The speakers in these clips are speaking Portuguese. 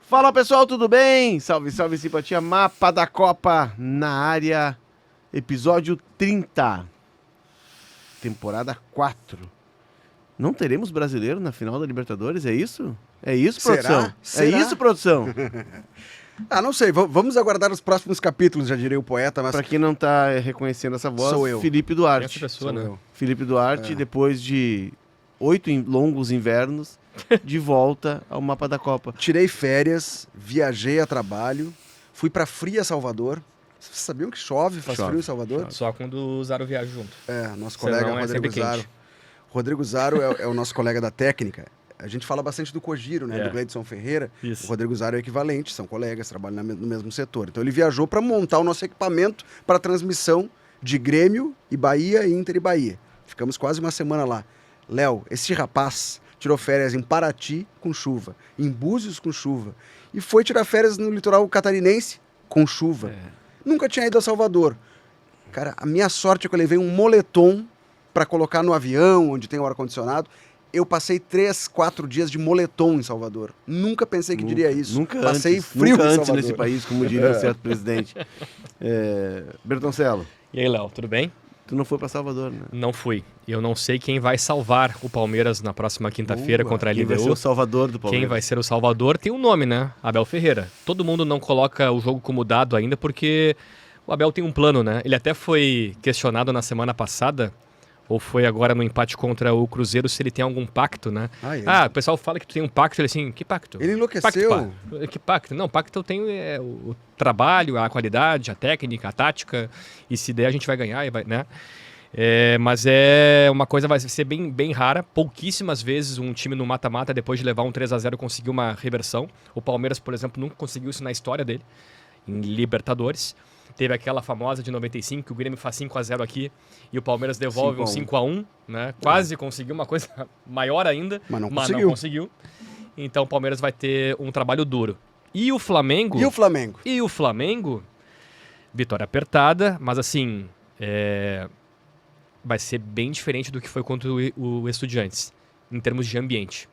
Fala pessoal, tudo bem? Salve, salve, simpatia. Mapa da Copa na área, episódio 30, temporada 4. Não teremos brasileiro na final da Libertadores, é isso? É isso, produção? Será? É isso, produção? Não sei, vamos aguardar os próximos capítulos, já diria o poeta, mas... Pra quem não tá reconhecendo essa voz, Sou eu. Felipe Duarte. Essa pessoa, né? Felipe Duarte, depois de 8 longos invernos, de volta ao Mapa da Copa. Tirei férias, viajei a trabalho, fui pra Fria, Salvador. Vocês sabiam que chove, faz Chove, frio em Salvador? chove. Só quando o Zaro viaja junto. Nosso Senão colega é Rodrigo sempre Zaro. quente. Rodrigo Zaro é o nosso colega da técnica. A gente fala bastante do Cogiro, né? É. Do Gleidson Ferreira. Isso. O Rodrigo Zaro é equivalente, são colegas, trabalham no mesmo setor. Então ele viajou para montar o nosso equipamento para transmissão de Grêmio e Bahia, Inter e Bahia. Ficamos quase uma semana lá. Léo, esse rapaz tirou férias em Paraty com chuva, em Búzios com chuva, e foi tirar férias no litoral catarinense com chuva. Nunca tinha ido a Salvador. Cara, a minha sorte é que eu levei um moletom para colocar no avião, onde tem o ar-condicionado. Eu passei 3, 4 dias de moletom em Salvador. Nunca pensei que diria isso. Passei frio nunca em antes Salvador. nesse país, como diria um certo presidente. Bertoncello, E aí, Léo, tudo bem? tu não foi pra Salvador, né? Não fui. Eu não sei quem vai salvar o Palmeiras na próxima quinta-feira Boa. contra a Quem vai ser LDU. o salvador do Palmeiras? Quem vai ser o salvador tem um nome, né? Abel Ferreira. Todo mundo não coloca o jogo como dado ainda porque o Abel tem um plano, né? Ele até foi questionado na semana passada, ou foi agora no empate contra o Cruzeiro, se ele tem algum pacto, né? O pessoal fala que tu tem um pacto, ele assim, que pacto? Ele enlouqueceu. Pacto, pá. Que pacto? Não, pacto eu tenho o trabalho, a qualidade, a técnica, a tática, e se der a gente vai ganhar, e vai, né? Mas é uma coisa, vai ser bem, bem rara. Pouquíssimas vezes um time no mata-mata, depois de levar um 3-0, conseguiu uma reversão. O Palmeiras, por exemplo, nunca conseguiu isso na história dele, em Libertadores. Teve aquela famosa de 95, que o Grêmio faz 5-0 aqui e o Palmeiras devolve 5-1, né? Quase conseguiu uma coisa maior ainda, Mas não não conseguiu. Então o Palmeiras vai ter um trabalho duro. E o Flamengo? E o Flamengo? E o Flamengo, vitória apertada, mas assim, vai ser bem diferente do que foi contra o Estudiantes, em termos de ambiente.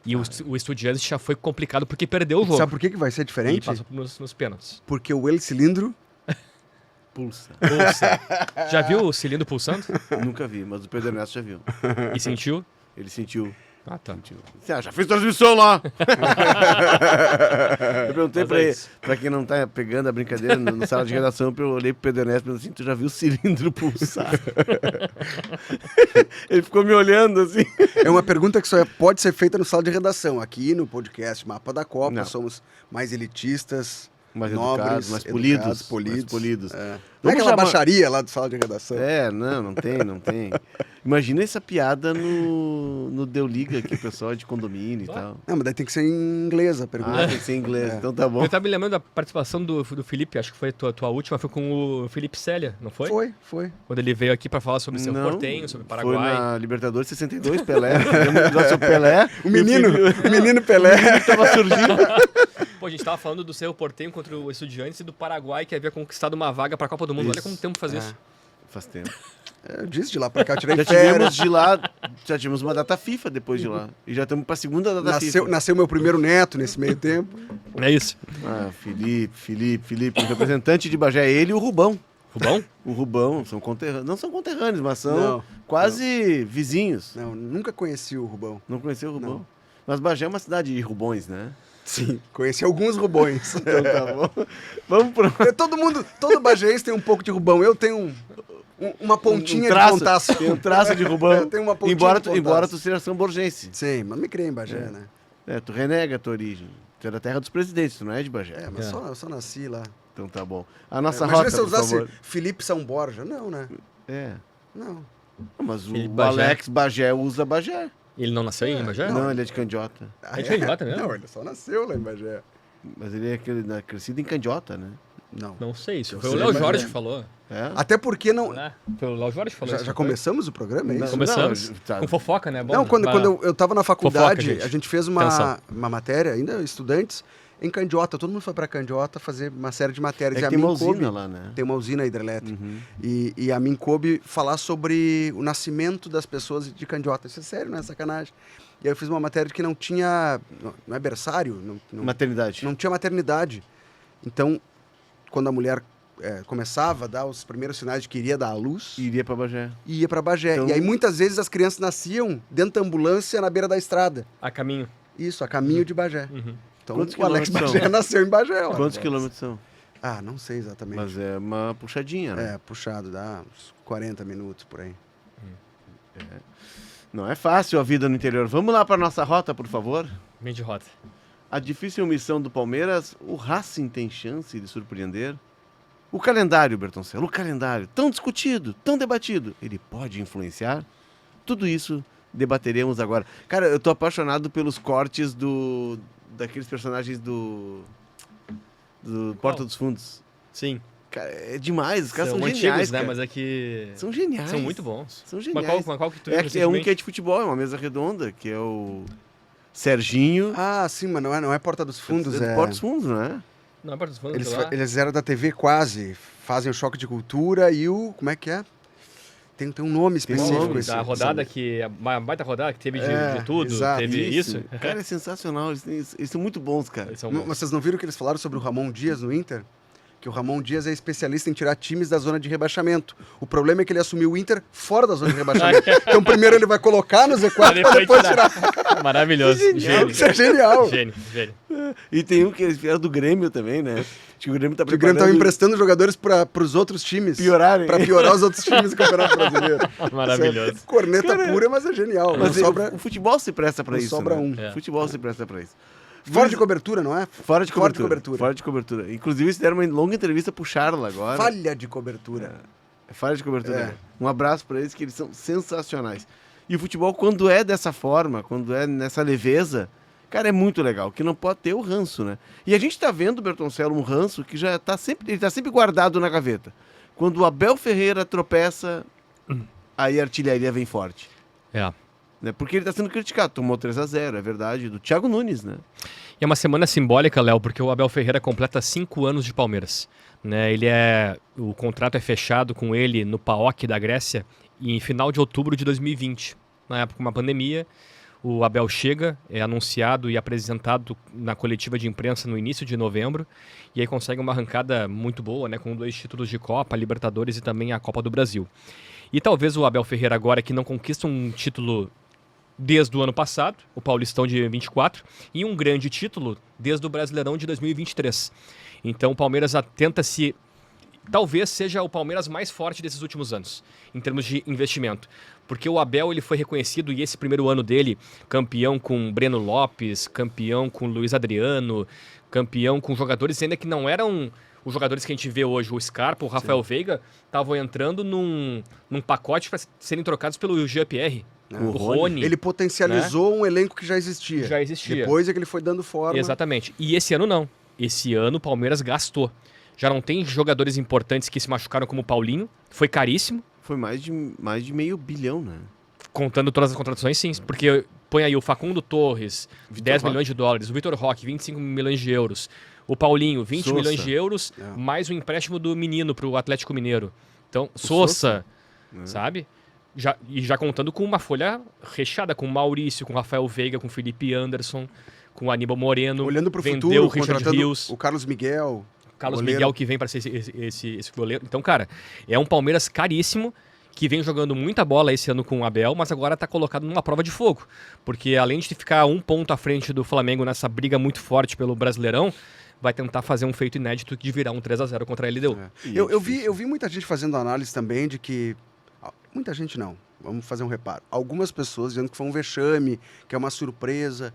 E o Estudiantes já foi complicado porque perdeu o jogo. Sabe por que vai ser E diferente? passou nos pênaltis. Porque o El Cilindro... Pulsa. Já viu o cilindro pulsando? Nunca vi, mas o Pedro Ernesto já viu. E sentiu? Ele sentiu. Ah, tá. Já fez transmissão lá! Eu perguntei Mas é isso. pra quem não tá pegando a brincadeira no sala de redação, eu olhei pro Pedro Ernesto e falei assim, tu já viu o cilindro pulsar? Ele ficou me olhando assim. É uma pergunta que só pode ser feita no sala de redação. Aqui no podcast Mapa da Copa, Não. somos mais elitistas, Mais nobres, educados, mais educados, polidos. Mais polidos. Não é Vamos aquela chamar- baixaria lá do sala de redação. Não tem. Imagina essa piada no Deu Liga, que o pessoal é de condomínio e tal. Não, mas daí tem que ser em inglês a pergunta. Tem que ser em inglês, então tá bom. Eu tava me lembrando da participação do Felipe, acho que foi a tua última, foi com o Felipe Célia, não foi? Foi. Quando ele veio aqui pra falar sobre seu Não, Portenho, sobre o Foi Paraguai. na Libertadores 62, Pelé. Lembra do seu Pelé? O menino Pelé. Tava surgindo. Pô, a gente tava falando do seu Portenho contra o Estudiantes e do Paraguai, que havia conquistado uma vaga pra Copa do Mundo. Isso. Olha como tempo faz isso. Faz tempo. Eu disse de lá pra cá, eu tirei Já férias. tivemos de lá, já tivemos uma data FIFA depois de lá. E já estamos pra segunda data FIFA. Nasceu meu primeiro neto nesse meio tempo. É isso. Felipe, o representante de Bagé, ele e o Rubão. Rubão? O Rubão, são conterrâneos, não são conterrâneos, mas são Não, quase vizinhos. Não, nunca conheci o Rubão. Não conheceu o Rubão? Não. Mas Bagé é uma cidade de Rubões, né? Sim, conheci alguns Rubões. Então tá bom. Vamos pro... Todo bagéense tem um pouco de Rubão. Eu tenho uma pontinha traço, de pontaço. Tem um traço de Rubão. Eu tenho uma pontinha embora de pontaço. embora tu seja São Borgense. Sim, mas me criei em Bagé, né? Tu renega a tua origem. Tu é da terra dos presidentes, tu não é de Bagé. Mas eu só nasci lá. Então tá bom. A nossa Imagina rota, se eu por usasse favor. Felipe São Borja. Não, né? Não. Mas o Felipe Bagé. Alex Bagé usa Bagé. Ele não nasceu em Bagé? Não, ele é de Candiota. É de Candiota mesmo? Não, ele só nasceu lá em Bagé. Mas ele é crescido em Candiota, né? Não. Não sei, isso Eu foi o sei, Léo mas Jorge é. que falou. É? Até porque não... Foi o Léo Jorge que falou isso. Já não foi? começamos o programa, é isso? Começamos. Não, tá. Com fofoca, né? Bom, Não, quando vai lá. eu tava na faculdade, Fofoca, gente. a gente fez Atenção. uma matéria, ainda estudantes, em Candiota. Todo mundo foi para Candiota fazer uma série de matérias. É E que a tem uma mim coube- usina lá, né? Tem uma usina hidrelétrica. Uhum. E a mim coube falar sobre o nascimento das pessoas de Candiota. Isso é sério, não é sacanagem. E aí eu fiz uma matéria que não tinha... Não é berçário? Maternidade. Não tinha maternidade. Então, quando a mulher começava a dar os primeiros sinais de que iria dar à luz, Iria pra Bagé. ia para Bagé. Então- E aí muitas vezes as crianças nasciam dentro da ambulância na beira da estrada. A caminho. Isso, a caminho de Bagé. Uhum. Então Quantos o Alex quilômetros Bagé são? nasceu em Bagé. Ó. Quantos quilômetros são? Ah, não sei exatamente. Mas é uma puxadinha, né? Puxado, dá uns 40 minutos por aí. Não é fácil a vida no interior. Vamos lá pra nossa rota, por favor? Vem de rota. A difícil missão do Palmeiras, o Racing tem chance de surpreender? O calendário, Bertoncello, o calendário, tão discutido, tão debatido, ele pode influenciar? Tudo isso debateremos agora. Cara, eu tô apaixonado pelos cortes daqueles personagens do Porta dos Fundos. Sim. Cara, é demais, os caras são antigos, geniais, né? cara. Mas é que... São geniais. São muito bons. São Mas geniais. qual que tu viu É um recentemente? que é de futebol, é uma mesa redonda, que é o Serginho. Ah, sim, mas não é Porta dos Fundos. É do Porta dos Fundos, não é? Não, é Porta dos Fundos, Eles, sei lá. eles eram da TV quase. Fazem o Choque de Cultura e o... Como é que é? Tem um nome Tem um específico. nome, esse- Da rodada que... A baita rodada que teve de tudo. exato. Teve isso. Cara, é sensacional. Eles são muito bons, cara. Eles são Não, bons. mas vocês não viram que eles falaram sobre o Ramon Dias no Inter? Que o Ramon Dias é especialista em tirar times da zona de rebaixamento. O problema é que ele assumiu o Inter fora da zona de rebaixamento. Então primeiro ele vai colocar no Z4 Pra para depois tirar. tirar. Maravilhoso. Gênio. Isso é genial. Gênio. E tem um que eles vieram do Grêmio também, né? Acho que o Grêmio tá Que o Grêmio preparando... estava emprestando jogadores para os outros times. Piorarem. Para piorar os outros times do Campeonato Brasileiro. Maravilhoso. Isso é corneta pura, mas é genial. Mas Não sobra... o futebol se presta pra não isso, sobra né? um. É. O futebol se presta pra isso. Fora de cobertura, não é? Fora de Fora de cobertura. cobertura. Fora de cobertura. Inclusive, eles deram uma longa entrevista pro Charla agora. Falha de cobertura. Falha de cobertura. É. Um abraço pra eles, que eles são sensacionais. E o futebol, quando é dessa forma, quando é nessa leveza, cara, é muito legal, que não pode ter o ranço, né? E a gente tá vendo, Bertoncello, um ranço que já tá sempre, ele tá sempre guardado na gaveta. Quando o Abel Ferreira tropeça, aí a artilharia vem forte. É. Né? Porque ele tá sendo criticado. Tomou 3-0, é verdade, do Thiago Nunes, né? E é uma semana simbólica, Léo, porque o Abel Ferreira completa 5 anos de Palmeiras. Né? O contrato é fechado com ele no PAOK da Grécia em final de outubro de 2020. Na época, uma pandemia, o Abel chega, é anunciado e apresentado na coletiva de imprensa no início de novembro, e aí consegue uma arrancada muito boa, né? Com 2 títulos de Copa, Libertadores e também a Copa do Brasil. E talvez o Abel Ferreira agora, que não conquista um título desde o ano passado, o Paulistão de 24, e um grande título desde o Brasileirão de 2023. Então o Palmeiras tenta se... Talvez seja o Palmeiras mais forte desses últimos anos, em termos de investimento. Porque o Abel ele foi reconhecido, e esse primeiro ano dele, campeão com Breno Lopes, campeão com Luiz Adriano, campeão com jogadores ainda que não eram os jogadores que a gente vê hoje. O Scarpa, o Rafael Veiga, estavam entrando num pacote para serem trocados pelo Jean-Pierre. O Rony. Ele potencializou um elenco que já existia. Já existia. Depois é que ele foi dando forma. Exatamente. E esse ano não. Esse ano o Palmeiras gastou. Já não tem jogadores importantes que se machucaram como o Paulinho. Foi caríssimo. Foi mais de $500 milhão, né? Contando todas as contratações, sim. Porque põe aí o Facundo Torres, Vitor 10 Roque. milhões de dólares. O Vitor Roque, 25 milhões de euros. O Paulinho, 20 Sousa. milhões de euros. É. Mais o empréstimo do menino para o Atlético Mineiro. Então, Sousa, sabe? Já contando com uma folha recheada, com o Maurício, com o Rafael Veiga, com o Felipe Anderson, com o Aníbal Moreno. Olhando para o vendeu futuro, o Richard contratando Rios. o Carlos Miguel. Carlos goleiro. Miguel que vem para ser esse goleiro. Então, cara, é um Palmeiras caríssimo, que vem jogando muita bola esse ano com o Abel, mas agora está colocado numa prova de fogo. Porque além de ficar 1 ponto à frente do Flamengo nessa briga muito forte pelo Brasileirão, vai tentar fazer um feito inédito de virar um 3-0 contra a LDU. É. Eu vi muita gente fazendo análise também de que... Muita gente não. Vamos fazer um reparo. Algumas pessoas dizendo que foi um vexame, que é uma surpresa.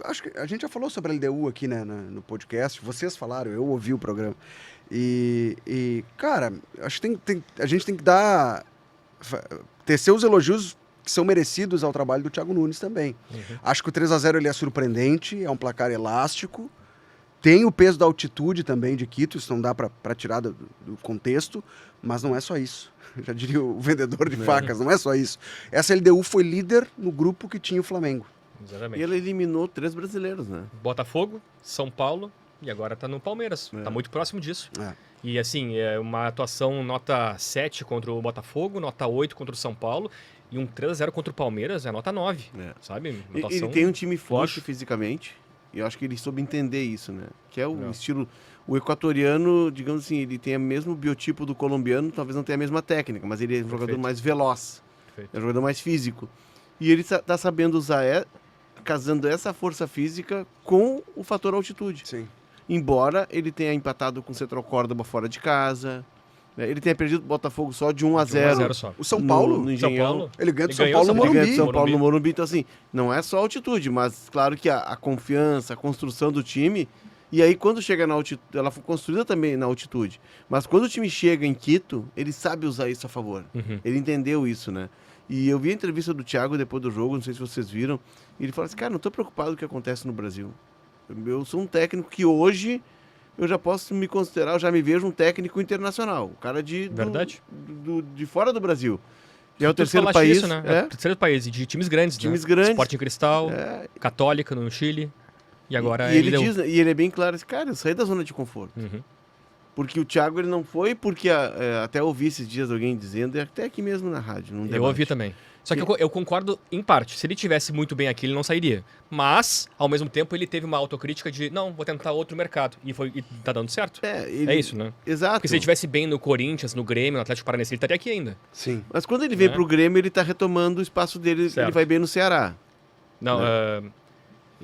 Acho que a gente já falou sobre a LDU aqui, né, no podcast. Vocês falaram, eu ouvi o programa. Cara, acho que a gente tem que tecer os elogios que são merecidos ao trabalho do Thiago Nunes também. Uhum. Acho que o 3-0 ele é surpreendente, é um placar elástico. Tem o peso da altitude também de Quito, isso não dá para tirar do contexto, mas não é só isso. Já diria o vendedor de facas, não é só isso. Essa LDU foi líder no grupo que tinha o Flamengo. Exatamente. E ele eliminou 3 brasileiros, né? Botafogo, São Paulo e agora tá no Palmeiras. Tá muito próximo disso. É. E assim, é uma atuação nota 7 contra o Botafogo, nota 8 contra o São Paulo e um 3-0 contra o Palmeiras é nota 9, sabe? Uma Ele atuação tem um time forte luxo. fisicamente, e eu acho que ele soube entender isso, né? Que é o Não. estilo... O equatoriano, digamos assim, ele tem o mesmo biotipo do colombiano, talvez não tenha a mesma técnica, mas ele é um jogador Perfeito. mais veloz, Perfeito. é um jogador mais físico. E ele tá sabendo usar, casando essa força física com o fator altitude. Sim. Embora ele tenha empatado com o Central Córdoba fora de casa, né? Ele tenha perdido o Botafogo só de 1-0. 1-0 só. O São Paulo, no São Engenhão. Paulo, ele ganha do Ele São ganhou Paulo no São Paulo. Ele ganha Morumbi. de São Paulo Morumbi. no Morumbi, então assim, não é só altitude, mas claro que a confiança, a construção do time, e aí quando chega na altitude, ela foi construída também na altitude, mas quando o time chega em Quito, ele sabe usar isso a favor, ele entendeu isso, né? E eu vi a entrevista do Thiago depois do jogo, não sei se vocês viram, e ele falou assim, cara, não tô preocupado com o que acontece no Brasil, eu sou um técnico que hoje eu já posso me considerar, eu já me vejo um técnico internacional, o cara Verdade. de fora do Brasil. Já é o Tu terceiro falaste país, isso, né? É o terceiro país, e de times grandes, Times né? grandes. Sporting Cristal, É, Católica no Chile, e agora e ele deu. diz, e ele é bem claro, assim, cara, eu saí da zona de conforto. Uhum. Porque o Thiago ele não foi, porque até ouvi esses dias alguém dizendo, e até aqui mesmo na rádio. Num Eu debate. ouvi também. Só que eu concordo em parte. Se ele tivesse muito bem aqui, ele não sairia. Mas, ao mesmo tempo, ele teve uma autocrítica de, não, vou tentar outro mercado. E tá dando certo. Ele, É isso, né? Exato. Porque se ele estivesse bem no Corinthians, no Grêmio, no Atlético Paranaense, ele estaria aqui ainda. Sim. Mas quando ele vem Né? pro Grêmio, ele tá retomando o espaço dele, Certo. ele vai bem no Ceará. Não,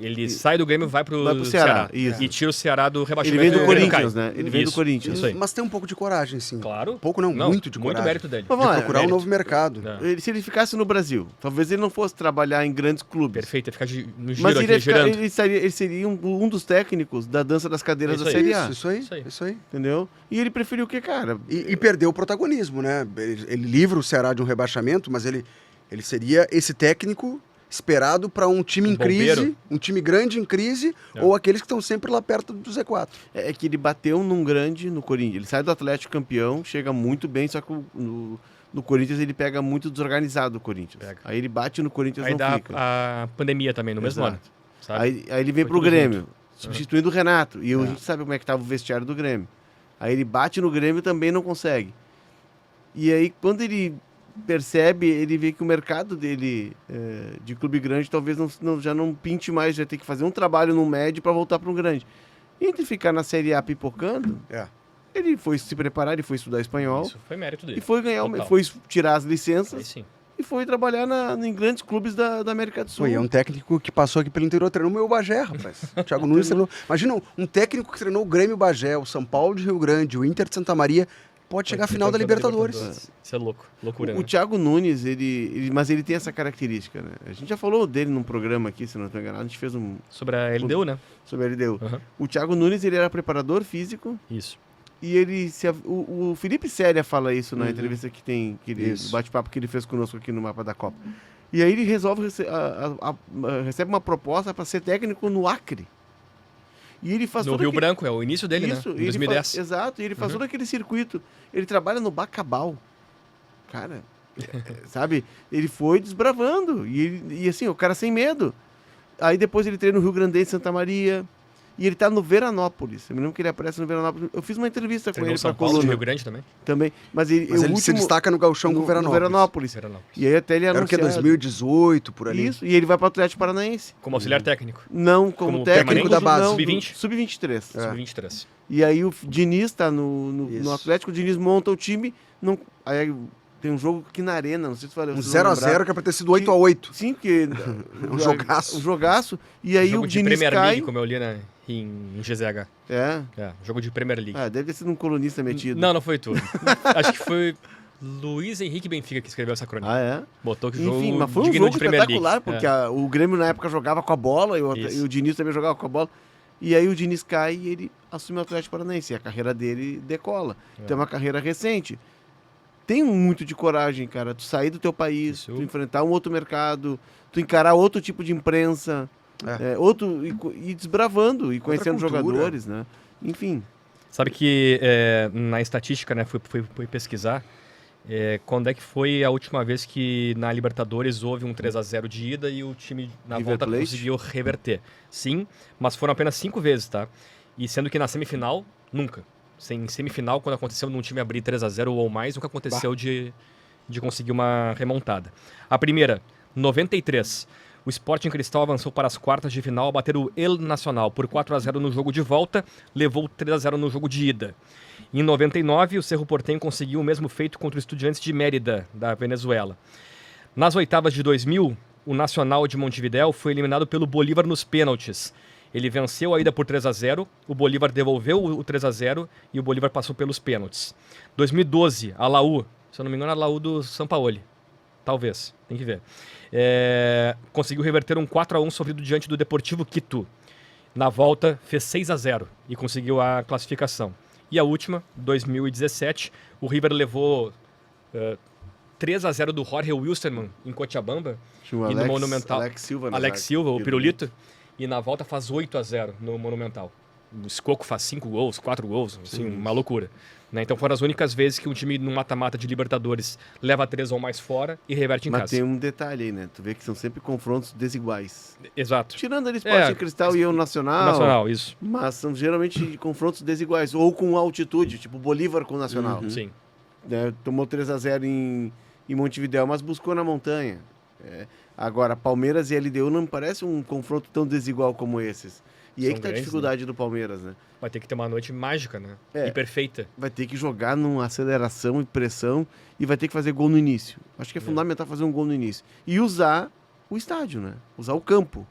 ele sai do Grêmio e vai pro Ceará, isso. E tira o Ceará do Ele rebaixamento. vem do e o Grêmio Corinthians, cai. né? Ele vem do Isso, Corinthians. Isso aí. Mas tem um pouco de coragem, sim. Claro. Pouco não, muito de coragem. Muito mérito dele. Mas De vamos lá, procurar um mérito. novo mercado. É. Se ele ficasse no Brasil, talvez ele não fosse trabalhar em grandes clubes. Perfeito, é ficar no giro Mas aqui, ele, ia ficar- girando. ele seria um dos técnicos da dança das cadeiras Isso da aí. Série A. Isso aí, Isso aí. isso aí. Entendeu? E ele preferiu o quê, cara? E perdeu o protagonismo, né? Ele livra o Ceará de um rebaixamento, mas ele seria esse técnico esperado para um time Um em crise, bombeiro. um time grande em crise, É. ou aqueles que estão sempre lá perto do Z4. É que ele bateu num grande no Corinthians. Ele sai do Atlético campeão, chega muito bem, só que no Corinthians ele pega muito desorganizado o Corinthians. Pega. Aí ele bate no Corinthians e Aí não dá fica. a pandemia também, no mesmo Exato. ano. Sabe? Aí ele vem Foi pro tudo Grêmio, junto. substituindo o Renato. E a É. gente sabe como é que tava o vestiário do Grêmio. Aí ele bate no Grêmio e também não consegue. E aí quando ele percebe, ele vê que o mercado dele de clube grande talvez já não pinte mais, já tem que fazer um trabalho no médio para voltar para um grande. Entre ficar na Série A pipocando, É. ele foi se preparar, ele foi estudar espanhol Isso foi mérito dele. e foi ganhar, Total. foi tirar as Aí licenças sim. e foi trabalhar em grandes clubes da América do Sul. Foi, é um técnico que passou aqui pelo interior, treinou o meu Bagé, rapaz. O Thiago Nunes treinou. Imagina, um técnico que treinou o Grêmio Bagé, o São Paulo de Rio Grande, o Inter de Santa Maria, pode chegar à final da Libertadores. Isso é louco. Loucura, O né? Thiago Nunes, mas ele tem essa característica, né? A gente já falou dele num programa aqui, se não estou enganado, a gente fez um Sobre a LDU, né? sobre a LDU. Aham. O Thiago Nunes, ele era preparador físico Isso. e o Felipe Séria fala isso na Uhum. entrevista Isso. bate-papo que ele fez conosco aqui no Mapa da Copa. E aí ele resolve, recebe uma proposta para ser técnico no Acre. E ele faz No todo Rio aquele- Branco, é o início dele, Isso, né? e Em ele 2010. exato, e ele faz Uhum. todo aquele circuito. Ele trabalha no Bacabal. Cara, sabe? Ele foi desbravando. E assim, o cara sem medo. Aí depois ele treina no Rio Grandense, Santa Maria. E ele tá no Veranópolis. Eu me lembro que ele aparece no Veranópolis. Eu fiz uma entrevista com Treinou ele pra São Paulo de coluna Rio Grande também. também. Mas ele, Mas o ele se último, destaca no gauchão com o no Veranópolis. Veranópolis. Veranópolis. E aí até ele Era o que, anunciado. 2018, por ali? Isso, e ele vai pro Atlético Paranaense. Como auxiliar técnico. Não como, Como técnico permanente? da base. Sub-20? Sub-23. É. Sub-23. E aí o Diniz tá no Isso. Atlético, o Diniz monta o time. Aí tem um jogo aqui na Arena, não sei se Um vocês vão 0x0 lembrar. que é pra ter sido 8x8. Sim, porque... Um jogaço. Um jogaço. E aí jogo o de Diniz Premier cai... League, como eu li em GZH. É. Jogo de Premier League. Ah, deve ter sido um colunista metido. Não foi tu. Acho que foi Luiz Henrique Benfica que escreveu essa crônica. Ah, é? Botou que jogo Enfim, mas foi um digno jogo de Premier League. espetacular, porque É. o Grêmio na época jogava com a bola e Isso. o Diniz também jogava com a bola. E aí o Diniz cai e ele assume o Atlético Paranaense. E a carreira dele decola. Tem uma carreira recente. Tem muito de coragem, cara. Tu sair do teu país, Isso. tu enfrentar um outro mercado, tu encarar outro tipo de imprensa, e desbravando e conhecendo cultura. jogadores, né? Enfim. Sabe que na estatística, né, fui pesquisar, Quando é que foi a última vez que na Libertadores houve um 3-0 de ida e o time na River volta Plate? conseguiu reverter? Sim, mas foram apenas 5 vezes, tá? E sendo que na semifinal, nunca. Em semifinal, quando aconteceu num time abrir 3-0 ou mais, nunca aconteceu de conseguir uma remontada. A primeira, 93. O Sporting Cristal avançou para as quartas de final ao bater o El Nacional por 4-0 no jogo de volta, levou 3-0 no jogo de ida. Em 99, o Cerro Porteño conseguiu o mesmo feito contra o Estudiantes de Mérida, da Venezuela. Nas oitavas de 2000, o Nacional de Montevidéu foi eliminado pelo Bolívar nos pênaltis. Ele venceu a ida por 3-0, o Bolívar devolveu o 3-0 e o Bolívar passou pelos pênaltis. 2012, a Laú, se eu não me engano, a Laú do Sampaoli. Talvez, tem que ver. Conseguiu reverter um 4-1 sofrido diante do Deportivo Quito. Na volta, fez 6-0 e conseguiu a classificação. E a última, 2017, o River levou 3-0 do Jorge Wilstermann em Cochabamba. Tinha o E no Monumental, Alex Silva, Alex Silva, o Pirulito. E na volta faz 8-0 no Monumental. O Escoco faz 5 gols, 4 gols, assim, uma loucura. Né? Então foram as únicas vezes que um time no mata-mata de Libertadores leva 3 ou mais fora e reverte em Mas casa. tem um detalhe aí, né? Tu vê que são sempre confrontos desiguais. Exato. Tirando ali Sporting Cristal e o Nacional. Nacional, isso. Mas são geralmente confrontos desiguais. Ou com altitude, tipo Bolívar com o Nacional. Sim. Tomou 3-0 em Montevidéu, mas buscou na montanha. Agora, Palmeiras e LDU não me parece um confronto tão desigual como esses. E aí São que tá a grandes, dificuldade do Palmeiras, né? Vai ter que ter uma noite mágica, né? E perfeita. Vai ter que jogar numa aceleração e pressão e vai ter que fazer gol no início. Acho que é fundamental fazer um gol no início. E usar o estádio, né? Usar o campo.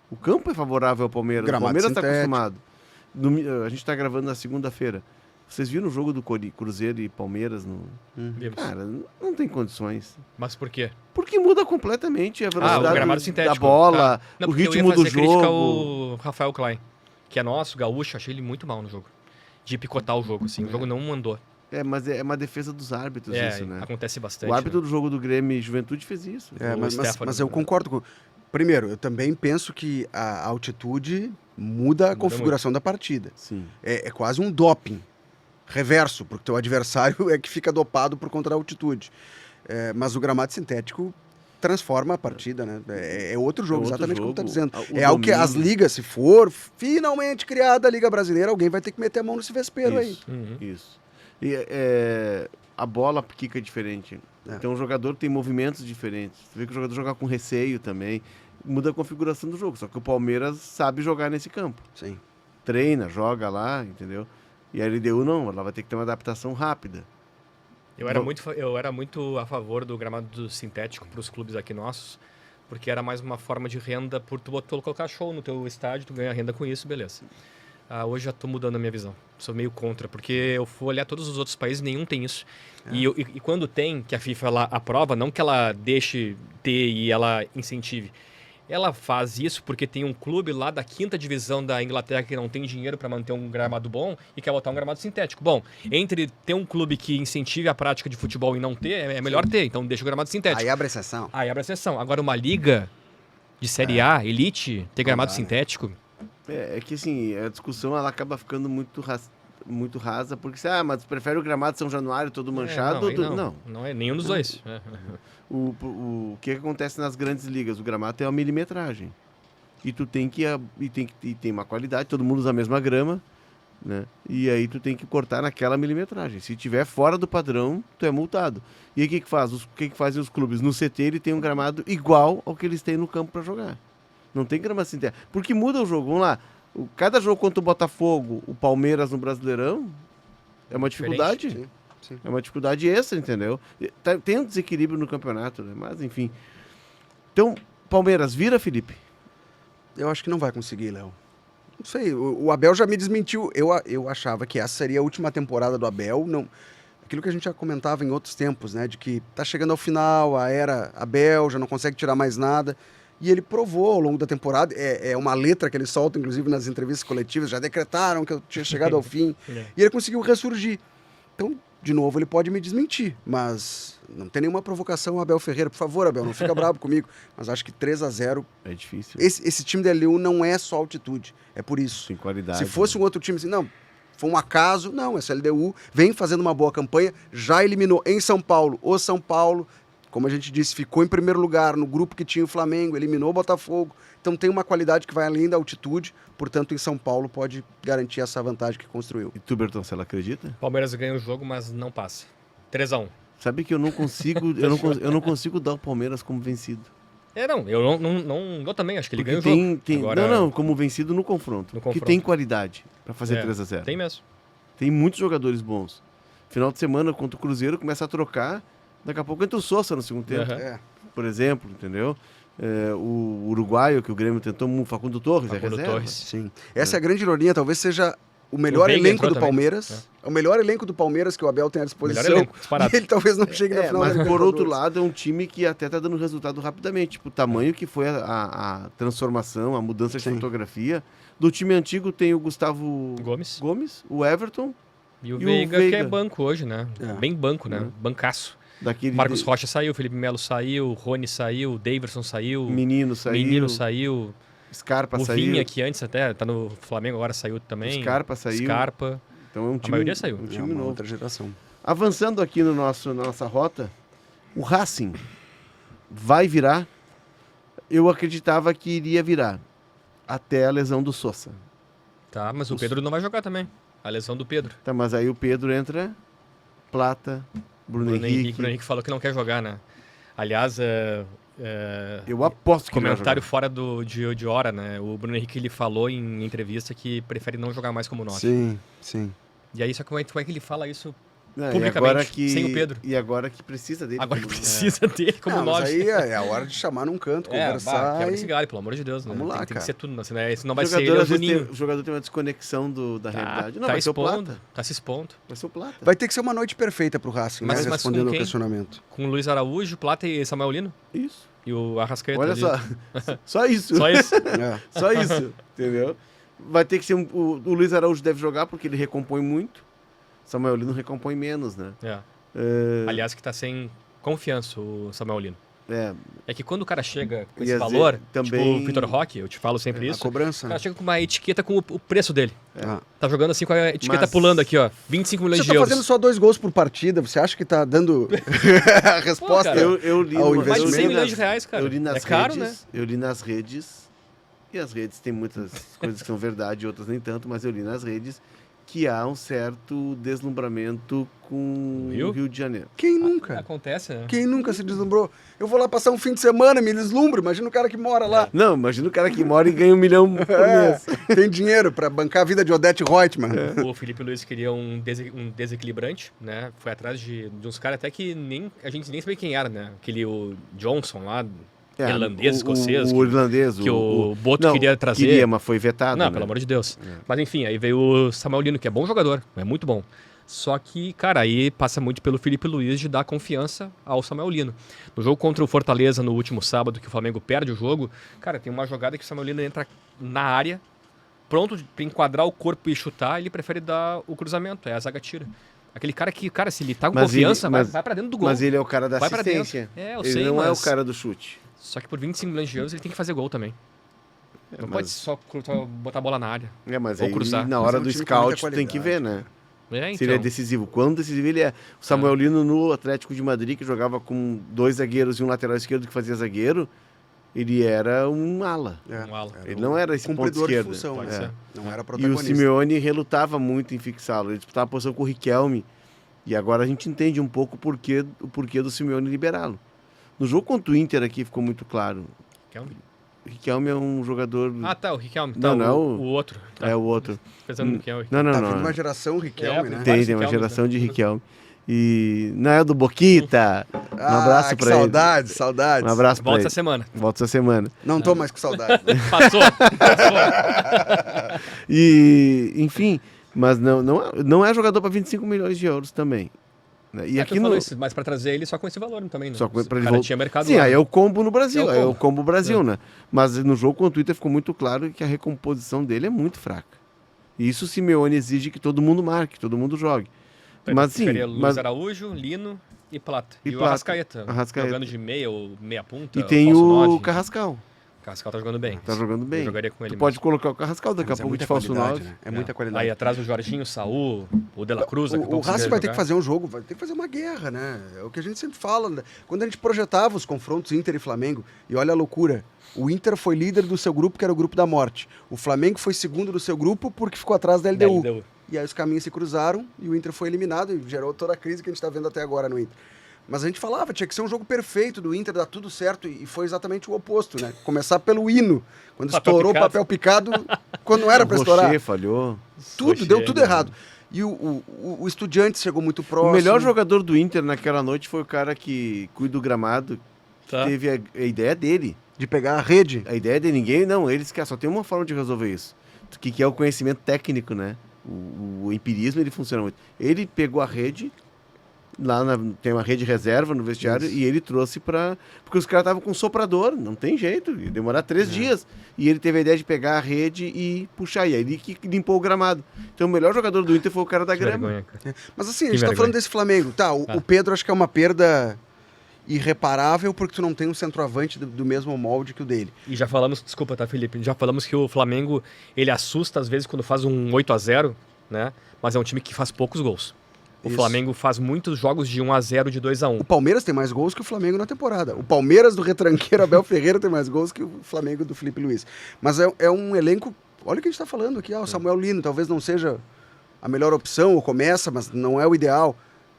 O campo é favorável ao Palmeiras. Gramado O Palmeiras está sintético. acostumado. A gente está gravando na segunda-feira. Vocês viram o jogo do Cruzeiro e Palmeiras? Vimos. Cara, não tem condições. Mas por quê? Porque muda completamente a o velocidade gramado sintético. da bola, Tá. Não, o porque eu ia ritmo do fazer crítica jogo. ao Rafael Klein, que é nosso, gaúcho, achei ele muito mal no jogo. De picotar o jogo, assim. O jogo não andou. Mas é uma defesa dos árbitros isso, né? Acontece bastante. O árbitro né? do jogo do Grêmio e Juventude fez isso. Mas eu concordo com... Primeiro, eu também penso que a altitude muda a configuração da partida. Sim. É quase um doping reverso, porque teu adversário é que fica dopado por conta da altitude. Mas o gramado sintético transforma a partida, né? É outro jogo, exatamente como tu tá dizendo. É algo que as ligas, se for finalmente criada a Liga Brasileira, alguém vai ter que meter a mão nesse vespeiro aí. Isso. E a bola quica diferente. Então o jogador tem movimentos diferentes. Você vê que o jogador joga com receio também. Muda a configuração do jogo. Só que o Palmeiras sabe jogar nesse campo. Sim. Treina, joga lá, entendeu? E a LDU não, ela vai ter que ter uma adaptação rápida. Eu era muito a favor do gramado sintético para os clubes aqui nossos, porque era mais uma forma de renda por tu colocar show no teu estádio, tu ganha renda com isso, beleza. Hoje já estou mudando a minha visão. Sou meio contra, porque eu fui olhar todos os outros países, nenhum tem isso. E quando tem, que a FIFA ela aprova, não que ela deixe ter e ela incentive. Ela faz isso porque tem um clube lá da 5ª divisão da Inglaterra que não tem dinheiro para manter um gramado bom e quer botar um gramado sintético. Bom, entre ter um clube que incentive a prática de futebol e não ter, é melhor ter. Então deixa o gramado sintético. Aí abre exceção. Agora uma liga de Série A, Elite, ter gramado sintético... É que assim, a discussão ela acaba ficando muito rasa, porque mas prefere o gramado São Januário todo manchado? Não é nenhum dos dois. O que acontece nas grandes ligas? O gramado tem uma milimetragem. E tu tem tem uma qualidade, todo mundo usa a mesma grama, né? E aí tu tem que cortar naquela milimetragem. Se tiver fora do padrão, tu é multado. E aí o que faz? O que fazem os clubes? No CT ele tem um gramado igual ao que eles têm no campo para jogar. Não tem grama sintética. Porque muda o jogo. Vamos lá. Cada jogo contra o Botafogo, o Palmeiras no Brasileirão, é uma dificuldade. Sim. É uma dificuldade extra, entendeu? Tem um desequilíbrio no campeonato, né? Mas enfim. Então, Palmeiras, vira, Felipe? Eu acho que não vai conseguir, Léo. Não sei, o Abel já me desmentiu. Eu achava que essa seria a última temporada do Abel. Não, aquilo que a gente já comentava em outros tempos, né? De que tá chegando ao final, a era Abel, já não consegue tirar mais nada. E ele provou ao longo da temporada, é uma letra que ele solta, inclusive nas entrevistas coletivas, já decretaram que eu tinha chegado ao fim. E ele conseguiu ressurgir. Então, de novo, ele pode me desmentir, mas não tem nenhuma provocação ao Abel Ferreira. Por favor, Abel, não fica bravo comigo. Mas acho que 3-0... É difícil. Esse time da LDU não é só altitude, é por isso. Tem qualidade. Se fosse um outro time assim, não, foi um acaso. Não, essa LDU vem fazendo uma boa campanha, já eliminou em São Paulo o São Paulo, como a gente disse, ficou em primeiro lugar no grupo que tinha o Flamengo, eliminou o Botafogo. Então tem uma qualidade que vai além da altitude, portanto em São Paulo pode garantir essa vantagem que construiu. E tu, Bertoncello, acredita? Palmeiras ganha o jogo, mas não passa. 3-1. Sabe que eu não consigo, eu não consigo dar o Palmeiras como vencido. Eu também acho que ele Porque ganha o jogo. tem Agora, não, como vencido no confronto. No Porque confronto. tem qualidade pra fazer É, 3-0. Tem mesmo. Tem muitos jogadores bons. Final de semana contra o Cruzeiro começa a trocar, daqui a pouco entra o Sousa no segundo tempo, Aham. por exemplo, entendeu? O uruguaio que o Grêmio tentou, o Facundo Torres, Facundo reserva. Torres. Sim. Essa é a grande ironia, talvez seja o melhor Veiga elenco entrou do também. Palmeiras. É o melhor elenco do Palmeiras que o Abel tem à disposição. Melhor elenco, disparado. E ele talvez não chegue na final Mas da por outro Libertadores. lado, é um time que até tá dando resultado rapidamente. Tipo, o tamanho que foi a transformação, a mudança de Sim. fotografia. Do time antigo tem o Gustavo Gomes. o Everton, E o E o Veiga, Veiga. que é banco hoje, né? É. Bem banco, né? Uhum. Bancaço. daquele Marcos Rocha saiu, Felipe Melo saiu, Rony saiu, Daverson saiu, Menino saiu, Menino saiu, Scarpa o saiu, Vinha, que antes até tá no Flamengo, agora saiu também. Scarpa saiu. Scarpa. Então é um time, maioria saiu. um É time uma novo. outra geração. Avançando aqui no na nossa rota, o Racing vai virar. Eu acreditava que iria virar até a lesão do Sousa. Tá, mas o Pedro não vai jogar também. A lesão do Pedro. Tá, mas aí o Pedro entra, Plata, Bruno Henrique. Bruno Henrique falou que não quer jogar, né? Aliás, Eu aposto que ele vai comentário jogar. fora de hora, né? O Bruno Henrique ele falou em entrevista que prefere não jogar mais como 9. Sim, sim. E aí, só que como é que ele fala isso É, e publicamente, agora que, sem o Pedro? E agora que precisa dele. agora que como- precisa dele como Não, mas 9? aí é a hora de chamar num canto, conversar. quebra e- esse galho, pelo amor de Deus. Né? Vamos lá, tem que cara. ser tudo, né? Senão O vai ser ele jogador, ou o às vezes, Juninho. o jogador tem uma desconexão da realidade. Não, Tá vai ser o expondo, Plata. tá se expondo. Vai ser o Plata. Vai ter que ser uma noite perfeita pro Racing, Mas- né? mas Respondendo com ao quem? questionamento. Com o Luiz Araújo, Plata e Samuel Lino. Isso. E o Arrascaeta. Olha ali. só. Só isso. Só isso. É. Só isso. Entendeu? Vai ter que ser o Luiz Araújo deve jogar porque ele recompõe muito. Samuel Lino recompõe menos, né? É. É, Aliás, que tá sem confiança o Samuel Lino. é, É que quando o cara chega com E esse às valor, vezes também- tipo o Vitor Roque, eu te falo sempre A isso, cobrança, o né? cara chega com uma etiqueta com o preço dele. Ah. Tá jogando assim com a etiqueta Mas- pulando aqui, ó. 25 milhões Você de tá euros. fazendo só 2 gols por partida, você acha que tá dando a resposta? cara, eu li ao numa- Mais de investimento. 100 eu li milhões nas- de reais, cara. Eu li nas É caro, redes, né? Eu li nas redes, e as redes tem muitas coisas que são verdade, outras nem tanto, mas eu li nas redes que há um certo deslumbramento com Rio? o Rio de Janeiro. Quem nunca? Acontece, né? Quem nunca se deslumbrou? Eu vou lá passar um fim de semana, me deslumbro. Imagina o cara que mora lá. Não, imagina o cara que mora e ganha 1 milhão por É, mês. tem dinheiro pra bancar a vida de Odete Reutemann. O Felipe Luiz queria um desequilibrante, né? Foi atrás de uns caras até que a gente nem sabia quem era, né? Aquele o Johnson lá, irlandês, escocês, O irlandês. que o Boto não, queria trazer. Queria, mas foi vetado. Não, né? pelo amor de Deus. É. Mas enfim, aí veio o Samuel Lino, que é bom jogador, é muito bom. Só que, cara, aí passa muito pelo Felipe Luiz de dar confiança ao Samuel Lino. No jogo contra o Fortaleza, no último sábado, que o Flamengo perde o jogo, cara, tem uma jogada que o Samuel Lino entra na área, pronto pra enquadrar o corpo e chutar, ele prefere dar o cruzamento, é a zaga tira. Aquele cara que, cara, se ele tá com Mas confiança, ele- mas- vai pra dentro do gol. Mas ele é o cara da Vai pra assistência. dentro. É, eu ele sei, não é o mas- cara do chute. Só que por 25 milhões de euros ele tem que fazer gol também. Não pode só botar a bola na área. Mas ou aí, cruzar. na Mas hora é um do time com muita scout, tu tem que ver, né? É, Se ele é decisivo. Quando decisivo ele é. O Samuel Lino no Atlético de Madrid, que jogava com 2 zagueiros e um lateral esquerdo que fazia zagueiro, ele era um ala. É, Um ala. Ele não era esse ponto cumpridor de esquerdo. função, Pode né? ser. Não era E o protagonista. Simeone relutava muito em fixá-lo. Ele disputava a posição com o Riquelme. E agora a gente entende um pouco o porquê do Simeone liberá-lo. No jogo contra o Inter aqui ficou muito claro. Riquelme? O Riquelme é um jogador... Ah, tá, o Riquelme. Não, Tá, não é o outro. Tá. É o outro. Pensando no Riquelme. Não, não, Tá não. vindo uma geração Riquelme, É, né? tem. Tem uma Riquelmes, geração né? de Riquelme. E não é do Boquita. Um abraço que pra ele. saudades, saudades. Um abraço pra Volta ele. essa semana. Volta essa semana. Não tô mais com saudade. Passou. E, enfim, mas não é jogador para 25 milhões de euros também. Né? E aqui no. Isso, mas pra trazer ele só com esse valor também, né? Só pra ele o cara voltar. tinha mercado Sim, lá. aí é o combo no Brasil. É o É o combo. combo Brasil, né? Mas no jogo contra o Inter ficou muito claro que a recomposição dele é muito fraca. E isso o Simeone exige que todo mundo marque, que todo mundo jogue. Mas sim, Ficaria Luiz mas, Araújo, Lino e Plata. E E o Plata. Arrascaeta. Arrascaeta. Jogando de meia ou meia ponta. e tem falso o nove. Carrascal. Carrascal tá jogando bem. Tá jogando bem. Eu jogaria com ele Tu pode colocar o Carrascal daqui a Mas é pouco muita de falso qualidade, 9. né? É muita qualidade. Aí atrás o Jorginho, o Saul, o De La Cruz. daqui a O pouco, se Racing quiser vai ter jogar. que fazer um jogo, vai ter que fazer uma guerra, né? É o que a gente sempre fala. Né? Quando a gente projetava os confrontos Inter e Flamengo, e olha a loucura, o Inter foi líder do seu grupo, que era o grupo da morte. O Flamengo foi segundo do seu grupo porque ficou atrás da LDU. E aí os caminhos se cruzaram e o Inter foi eliminado e gerou toda a crise que a gente está vendo até agora no Inter. Mas a gente falava, tinha que ser um jogo perfeito do Inter, dar tudo certo, e foi exatamente o oposto, né? Começar pelo hino, quando Papel estourou o picado. papel picado, quando não era pra O estourar. Rocher falhou. Tudo, deu tudo errado. E o Estudiantes chegou muito próximo. O melhor jogador do Inter naquela noite foi o cara que cuida do gramado, que Tá. teve a ideia dele. De pegar a rede. A ideia de ninguém, não, eles que só tem uma forma de resolver isso, que é o conhecimento técnico, né? O empirismo, ele funciona muito. Ele pegou a rede, tem uma rede reserva no vestiário, Isso. e ele trouxe pra... Porque os caras estavam com soprador, não tem jeito, ia demorar 3 dias. E ele teve a ideia de pegar a rede e puxar, e aí ele que limpou o gramado. Então o melhor jogador do Inter foi o cara da Que grama. vergonha, cara. Mas assim, a Que gente tá vergonha. falando desse Flamengo. Tá, o Pedro acho que é uma perda irreparável porque tu não tem um centroavante do mesmo molde que o dele. E já falamos, desculpa, tá, Felipe? Já falamos que o Flamengo, ele assusta às vezes quando faz um 8-0, né? Mas é um time que faz poucos gols. O Isso. Flamengo faz muitos jogos de 1-0, de 2-1. O Palmeiras tem mais gols que o Flamengo na temporada. O Palmeiras do retranqueiro Abel Ferreira tem mais gols que o Flamengo do Felipe Luiz. Mas é um elenco... Olha o que a gente tá falando aqui. O Samuel Lino talvez não seja a melhor opção, ou começa, mas não é o ideal.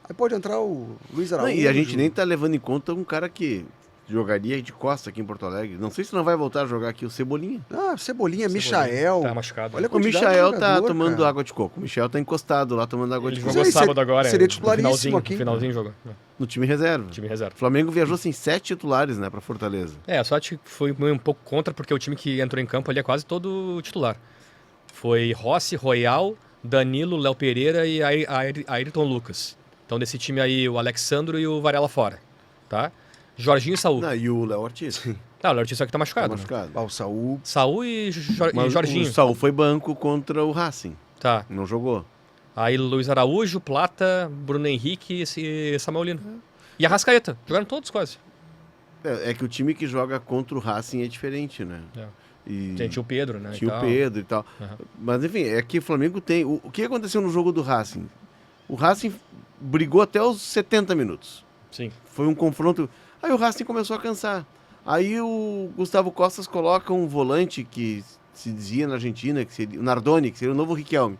Aí pode entrar o Luiz Não, Araújo. e a gente nem tá levando em conta um cara que jogaria de costa aqui em Porto Alegre. Não sei se não vai voltar a jogar aqui o Cebolinha. Cebolinha, Michael. Tá machucado. Olha O quantidade de Michael tá jogador, tomando cara. água de coco. O Michael tá encostado lá tomando água Ele de coco. jogou Mas aí sábado agora. seria no titularíssimo finalzinho, aqui. No finalzinho jogou. No time reserva. Time reserva. O Flamengo viajou assim 7 titulares, né, pra Fortaleza. A sorte foi um pouco contra, porque o time que entrou em campo ali é quase todo titular. Foi Rossi, Royal, Danilo, Léo Pereira e Ayrton Lucas. Então desse time aí, o Alexandro e o Varela fora, tá? Jorginho e Saul. Não, e o Léo Ortiz. Tá, o Léo Ortiz só que tá Tá machucado. Né? machucado. O Saúl. Saul e Mas Jorginho. o Saul foi banco contra o Racing. Tá. Não jogou. Aí Luiz Araújo, Plata, Bruno Henrique e Samuel Lino. E a Rascaeta. Jogaram todos quase. É que o time que joga contra o Racing é diferente, né? É. E Tinha o Pedro, né? tinha e o tal. Pedro e tal. Uhum. Mas enfim, é que o Flamengo tem... O que aconteceu no jogo do Racing? O Racing brigou até os 70 minutos. Sim. Foi um confronto... Aí o Racing começou a cansar. Aí o Gustavo Costas coloca um volante que se dizia na Argentina, que seria o Nardoni, que seria o novo Riquelme.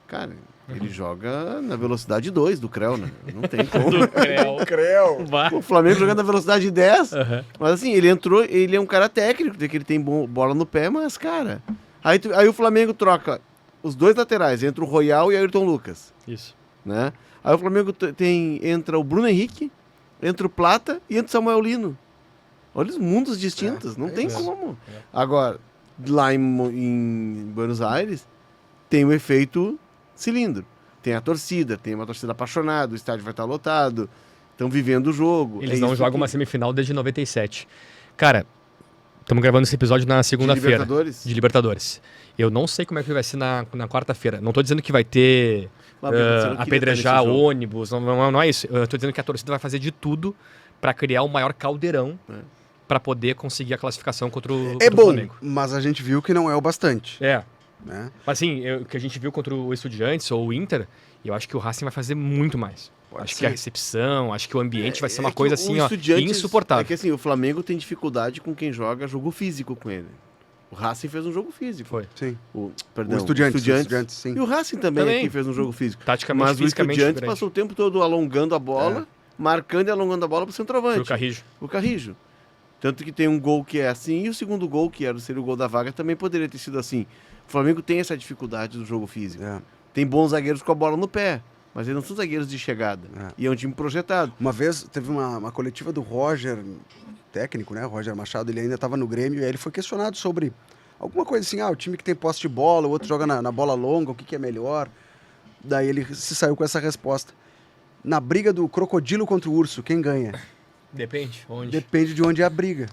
Cara, ele joga na velocidade 2 do Creu, né? Não tem como. Do Creu. Creu. Vai. O Flamengo jogando na velocidade 10. Uhum. Mas assim, ele entrou, ele é um cara técnico, que ele tem bola no pé, mas, cara... Aí o Flamengo troca os dois laterais, entra o Royal e o Ayrton Lucas, Isso. né? Aí o Flamengo entra o Bruno Henrique, entra o Plata e entra o Samuel Lino. Olha os mundos distintos, não tem isso. como. É. Agora, lá em Buenos Aires, tem o efeito cilindro. Tem a torcida, tem uma torcida apaixonada, o estádio vai estar lotado, estão vivendo o jogo. Eles É não isso jogam que- uma semifinal desde 97. Cara, estamos gravando esse episódio na segunda-feira. Libertadores? De Libertadores. Eu não sei como é que vai ser na quarta-feira. Não tô dizendo que vai ter Mas, você não queria apedrejar estar nesse jogo. ônibus, não é isso. Eu tô dizendo que a torcida vai fazer de tudo para criar o maior caldeirão para poder conseguir a classificação contra o É bom, Flamengo. mas a gente viu que não é o bastante. É. Né? Mas assim, o que a gente viu contra o Estudiantes ou o Inter, eu acho que o Racing vai fazer muito mais. Pode acho ser. que a recepção, acho que o ambiente vai ser uma que coisa o assim, ó, Estudiantes- insuportável. É que assim, o Flamengo tem dificuldade com quem joga jogo físico com ele. O Racing fez um jogo físico. Foi. Sim. Perdão, O Estudiantes, sim. E o Racing também, Também. aqui fez um jogo físico. Taticamente, Mas o fisicamente Estudiantes diferente. passou o tempo todo alongando a bola, marcando e alongando a bola pro centroavante. Pro Carrijo. O Carrijo. Tanto que tem um gol que é assim, e o segundo gol, que seria o gol da vaga, também poderia ter sido assim. O Flamengo tem essa dificuldade do jogo físico. É. Tem bons zagueiros com a bola no pé, mas eles não são zagueiros de chegada. É. E é um time projetado. Uma vez teve uma coletiva do Roger, técnico, né? Roger Machado, ele ainda estava no Grêmio, e aí ele foi questionado sobre alguma coisa assim, o time que tem posse de bola, o outro joga na bola longa, o que é melhor. Daí ele se saiu com essa resposta. Na briga do crocodilo contra o urso, quem ganha? Depende. Onde? Depende de onde é a briga.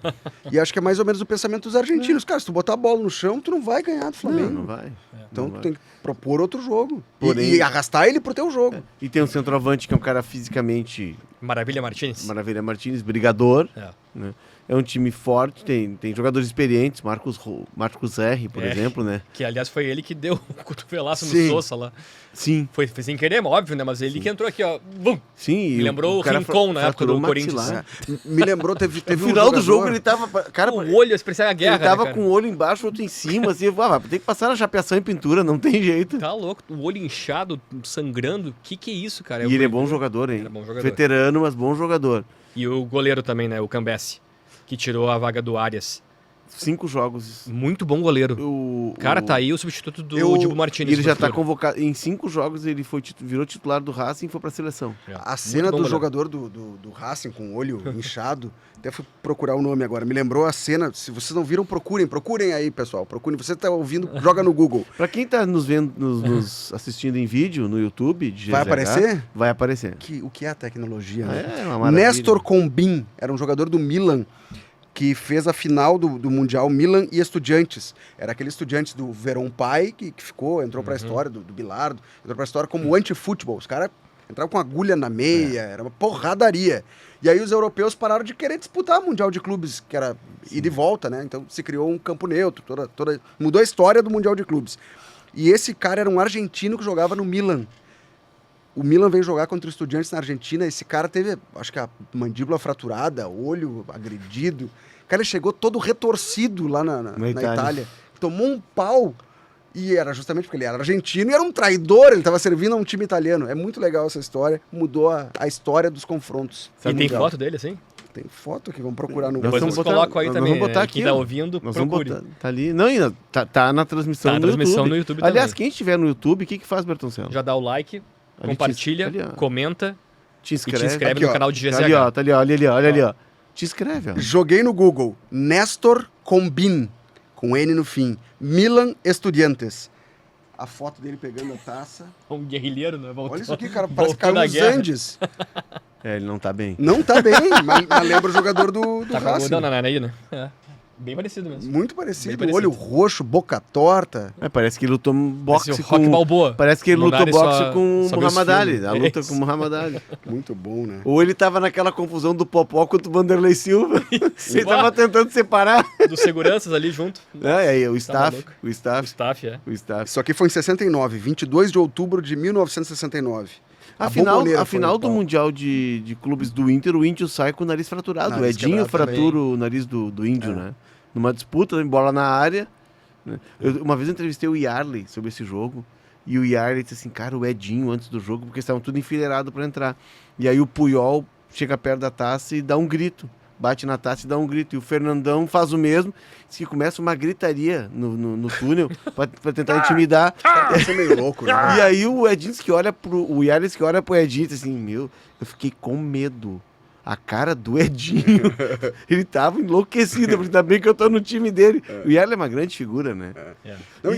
E acho que é mais ou menos o pensamento dos argentinos. Cara, se tu botar a bola no chão, tu não vai ganhar do Flamengo. Não vai. Então Não tu vai. tem que propor outro jogo. Porém- E arrastar ele pro teu jogo. E tem um centroavante que é um cara fisicamente Maravilha Martins. Maravilha Martins, brigador, É. né? É um time forte, tem jogadores experientes, Marcos R, por exemplo, né? Que, aliás, foi ele que deu o cotovelaço no Sim. Sousa lá. Sim, Foi sem querer, óbvio, né? Mas ele que entrou aqui, ó. Bum! sim. Me lembrou o cara Rincon na época fraturou do o Corinthians. maxilar. Me lembrou, teve No um final do jogo jogador- ele tava... Cara, O olho, a expressão é a guerra, ele tava né, cara? com o olho embaixo, outro em cima, assim. Vai ter que passar na chapeação e pintura, não tem jeito. Tá louco, o olho inchado, sangrando. Que é isso, cara? E ele é bom jogador, hein? Ele é bom jogador. Veterano, mas bom jogador. E o goleiro também, né? O Cambesse, que tirou a vaga do Arias. 5 jogos. Muito bom goleiro. Cara, tá aí o substituto do Dibu E Martinez. ele já pro tá futuro. convocado. Em 5 jogos ele virou titular do Racing e foi pra seleção. A Muito cena bom do goleiro. jogador do Racing com o olho inchado, até fui procurar o nome agora, me lembrou a cena, se vocês não viram, procurem aí, pessoal, procurem, você tá ouvindo, joga no Google. Pra quem tá nos vendo, nos assistindo em vídeo no YouTube, de Vai GZH, aparecer? Vai aparecer. O que é a tecnologia, né? É uma maravilha. Néstor Combin, era um jogador do Milan, que fez a final do Mundial Milan e Estudiantes. Era aquele Estudiantes do Verón Pai, que entrou pra história, do Bilardo, entrou pra história como anti-futebol. Os caras entravam com agulha na meia, era uma porradaria. E aí os europeus pararam de querer disputar o Mundial de Clubes, que era ida e volta, né? Então se criou um campo neutro, mudou a história do Mundial de Clubes. E esse cara era um argentino que jogava no Milan. O Milan veio jogar contra o Estudiantes na Argentina. Esse cara teve, acho que a mandíbula fraturada, olho agredido. O cara chegou todo retorcido lá na Itália. Tomou um pau. E era justamente porque ele era argentino e era um traidor. Ele estava servindo a um time italiano. É muito legal essa história. Mudou a história dos confrontos. E tem Mundial. foto dele, assim? Tem foto aqui, vamos procurar no Depois vamos vocês botar- colocam aí nós também. vamos botar né? aqui, Quem tá ó. ouvindo, Nós vamos procure. botar. Tá ali. Não, ainda tá na transmissão, Tá na no, transmissão YouTube. no YouTube Aliás, também. quem estiver no YouTube, o que faz, Bertoncello? Já dá o like, Ali compartilha, ali, ó. comenta Te e inscreve. te inscreve Aqui, no ó. canal de Tá GZH. ali, ó. Tá ali, ó. Olha ali, ó. Olha ali, ó. Te inscreve, ó. Joguei no Google. Néstor Combin, com N no fim. Milan Estudiantes. A foto dele pegando a taça. Um guerrilheiro, né? Voltou- Olha isso aqui, cara. Parece que voltou caiu na nos guerra. Andes. É, ele não tá bem. Não tá bem, mas lembra o jogador do Tá com a Racing. algodão aí, né? É. Bem parecido mesmo. Muito parecido. Bem parecido. Olho roxo, boca torta. É, parece que ele lutou boxe Parece o Rock com... Balboa. Parece que ele lutou Mudaram boxe só- com o só ver os Muhammad Ali. filmes. A luta Isso. com o Muhammad Ali. Muito bom, né? Ou ele tava naquela confusão do Popó contra o Vanderlei Silva. Ele tava tentando separar. Dos seguranças ali junto. É, aí, o staff. maluco. O O staff. staff, é. O staff. Isso aqui foi em 69, 22 de outubro de 1969. A final, Bomboneira a final foi o do pau. Mundial de Clubes do Inter, o Índio sai com o nariz fraturado. Nariz o Edinho quebrado fratura o nariz do Índio, É. né? Numa disputa, bola na área. Né? Uma vez eu entrevistei o Yarley sobre esse jogo. E o Yarley disse assim, cara, o Edinho antes do jogo, porque estavam tudo enfileirado para entrar. E aí o Puyol chega perto da taça e dá um grito. Bate na taça e dá um grito. E o Fernandão faz o mesmo. Diz que começa uma gritaria no túnel para tentar intimidar. Isso é meio louco, né? E aí o Edinho disse que olha o Yarley que olha pro Edinho e diz assim, meu, eu fiquei com medo. A cara do Edinho, ele tava enlouquecido, porque ainda bem que eu tô no time dele. O Yarley é uma grande figura, né? Não,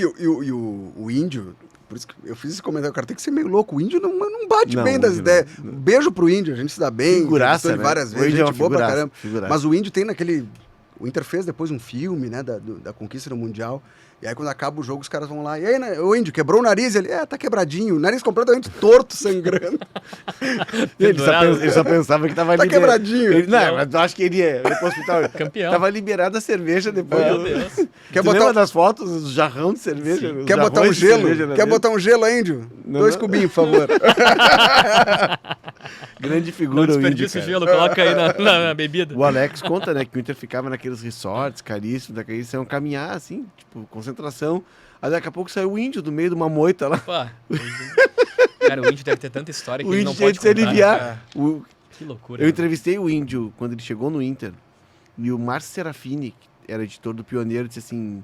o índio, por isso que eu fiz esse comentário, o cara tem que ser meio louco. O índio não bate Não, bem o das índio ideias. não. Beijo pro índio, a gente se dá bem. Figuraça, entrevistou ele né? várias O vezes, índio é uma gente boa pra figuraça, caramba. figuraça. Mas o índio tem naquele... O Inter fez depois um filme, né, da conquista do Mundial. E aí quando acaba o jogo, os caras vão lá. E aí, né, o índio, quebrou o nariz? Ele, tá quebradinho. O nariz completamente torto, sangrando. Ele só pensava que tava Tá liberado. quebradinho. Não, mas eu acho que ele ia pro hospital. Campeão. Tava liberada a cerveja depois. Meu Deus. Quer Tu botar lembra um- das fotos, os jarrão de cerveja? Sim. os Quer botar um jarrões de gelo? cerveja lá Quer dentro? botar um gelo aí, índio? Não, 2 não. cubinhos, por favor. Grande Não figura o índio, desperdiça o cara. gelo, coloca aí na bebida. O Alex conta, né, que o Inter ficava naqueles resorts caríssimos, daqueles iam caminhar, assim, tipo, concentração. Aí daqui a pouco saiu o índio do meio de uma moita lá. Pá. Cara, o índio deve ter tanta história que O ele índio não tinha pode de se contar. aliviar. O- Que loucura. Eu né? entrevistei o índio quando ele chegou no Inter. E o Márcio Serafini, que era editor do Pioneiro, disse assim: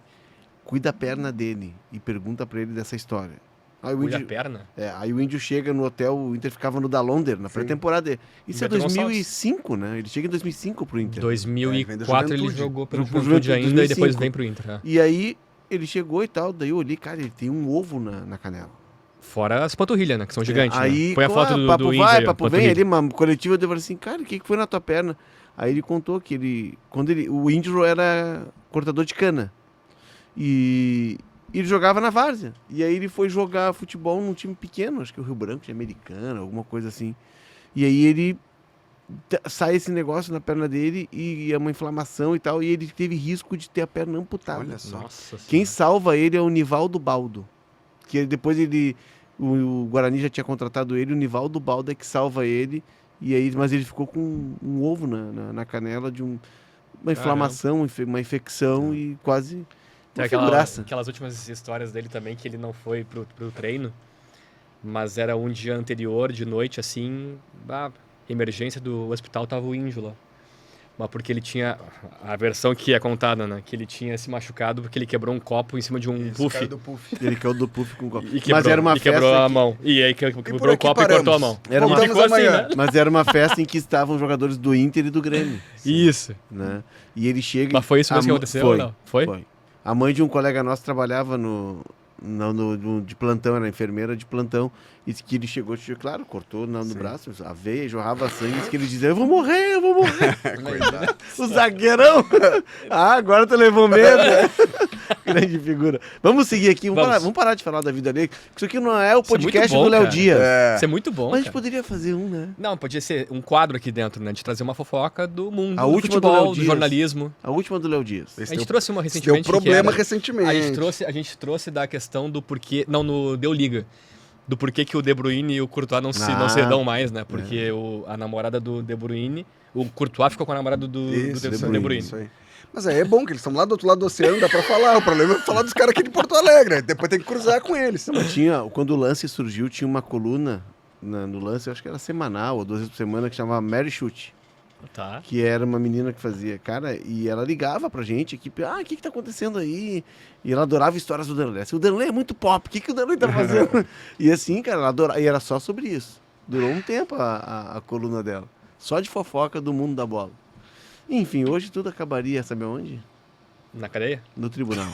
cuida a perna dele e pergunta pra ele dessa história. Aí o Cuida a índio, perna. aí o índio chega no hotel, o Inter ficava no Dalonder, na Sim. pré-temporada dele. Isso é Beto 2005, né? Ele chega em 2005 pro Inter. 2004 ele Juventude. jogou pelo Pro Juventude Juventude, ainda e depois 2005. vem pro Inter. né? E aí ele chegou e tal, daí eu olhei, cara, ele tem um ovo na canela. Fora as panturrilhas, né? Que são gigantes. Aí, né? Põe a foto do papo índio vai, aí, ó, papo vem, panturrilha. ali uma coletiva, eu falei assim, cara, o que foi na tua perna? Aí ele contou que o índio era cortador de cana. E ele jogava na várzea. E aí ele foi jogar futebol num time pequeno, acho que o Rio Branco de Americana, alguma coisa assim. E aí ele sai esse negócio na perna dele e é uma inflamação e tal, e ele teve risco de ter a perna amputada. Olha só. Nossa Quem Senhora. salva ele é o Nivaldo Baldo. Que depois o Guarani já tinha contratado ele, o Nivaldo Baldo é que salva ele. E aí, mas ele ficou com um ovo na canela de uma inflamação, uma infecção e quase Tem uma figuraça. aquelas últimas histórias dele também, que ele não foi pro treino, mas era um dia anterior, de noite, assim, a emergência do hospital tava o índio lá. Mas porque ele tinha, a versão que é contada, né, que ele tinha se machucado porque ele quebrou um copo em cima de um puff. Caiu do puff. Ele caiu do puff com o copo. E quebrou, Mas era uma e quebrou festa a mão. E aí quebrou o aqui copo e cortou a mão. Era uma- E ficou assim, amanhã. né? Mas era uma festa em que estavam jogadores do Inter e do Grêmio, Isso. né? E ele chega... Mas foi isso mesmo que a- aconteceu? Foi, ou não? Foi? Foi. A mãe de um colega nosso trabalhava de plantão, era enfermeira de plantão, e disse que ele chegou, claro, cortou no braço, a veia, jorrava sangue, disse que ele dizia, eu vou morrer. Coitado. O zagueirão. Agora tu levou medo. Grande figura. Vamos seguir aqui, vamos parar de falar da vida dele, porque isso aqui não é o Isso é muito podcast bom, do Léo cara. Dias. Isso é muito bom, Mas a gente cara. poderia fazer um, né? Não, podia ser um quadro aqui dentro, né? De trazer uma fofoca do mundo, A do última do Léo futebol, do Dias. jornalismo. A última do Léo Dias. A Esse gente deu- trouxe uma Deu recentemente. que problema era- recentemente. A gente trouxe da questão do porquê. Não, no Deu Liga. Do porquê que o De Bruyne e o Courtois não se dão mais, né? Porque a namorada do De Bruyne. O Courtois ficou com a namorada do Isso, De Bruyne. Isso aí. Mas aí é bom que eles estão lá do outro lado do oceano, dá pra falar. O problema é falar dos caras aqui de Porto Alegre. Depois tem que cruzar com eles. Quando o Lance surgiu, tinha uma coluna no Lance, eu acho que era semanal, ou 2 vezes por semana, que chamava Mary Chute. Tá. Que era uma menina que fazia, cara, e ela ligava pra gente, equipe, o que tá acontecendo aí? E ela adorava histórias do Danley. O Danley é muito pop, o que o Danley tá fazendo? E assim, cara, ela adorava, e era só sobre isso. Durou um tempo a coluna dela. Só de fofoca do mundo da bola. Enfim, hoje tudo acabaria, sabe aonde? Na cadeia? No tribunal.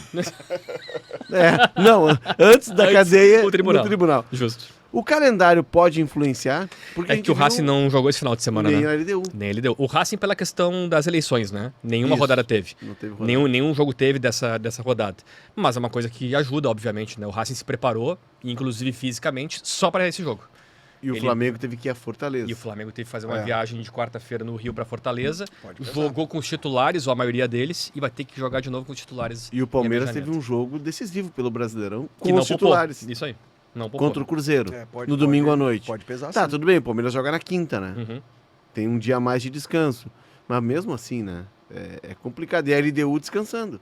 Não, antes da Antes, cadeia, o tribunal. no tribunal. Justo. O calendário pode influenciar? Porque a É gente que o viu Racing não jogou esse final de semana, nem né? a LDU. Nem ele deu. O Racing pela questão das eleições, né? Nenhuma Isso. rodada teve. Não teve rodada. Nenhum jogo teve dessa rodada. Mas é uma coisa que ajuda, obviamente, né? O Racing se preparou, inclusive fisicamente, só para esse jogo. E o Ele- Flamengo teve que ir a Fortaleza. E o Flamengo teve que fazer uma É. viagem de quarta-feira no Rio para Fortaleza. Pode pesar. Jogou com os titulares, ou a maioria deles, e vai ter que jogar de novo com os titulares. E o Palmeiras em teve Avenida. um jogo decisivo pelo Brasileirão Que com não os poupou. titulares. Isso aí. Não poupou. Contra o Cruzeiro. É, pode- no pode- domingo à noite. Pode pesar Tá, sim. tudo bem, o Palmeiras joga na quinta, né? Uhum. Tem um dia a mais de descanso. Mas mesmo assim, né? É complicado. E a LDU descansando.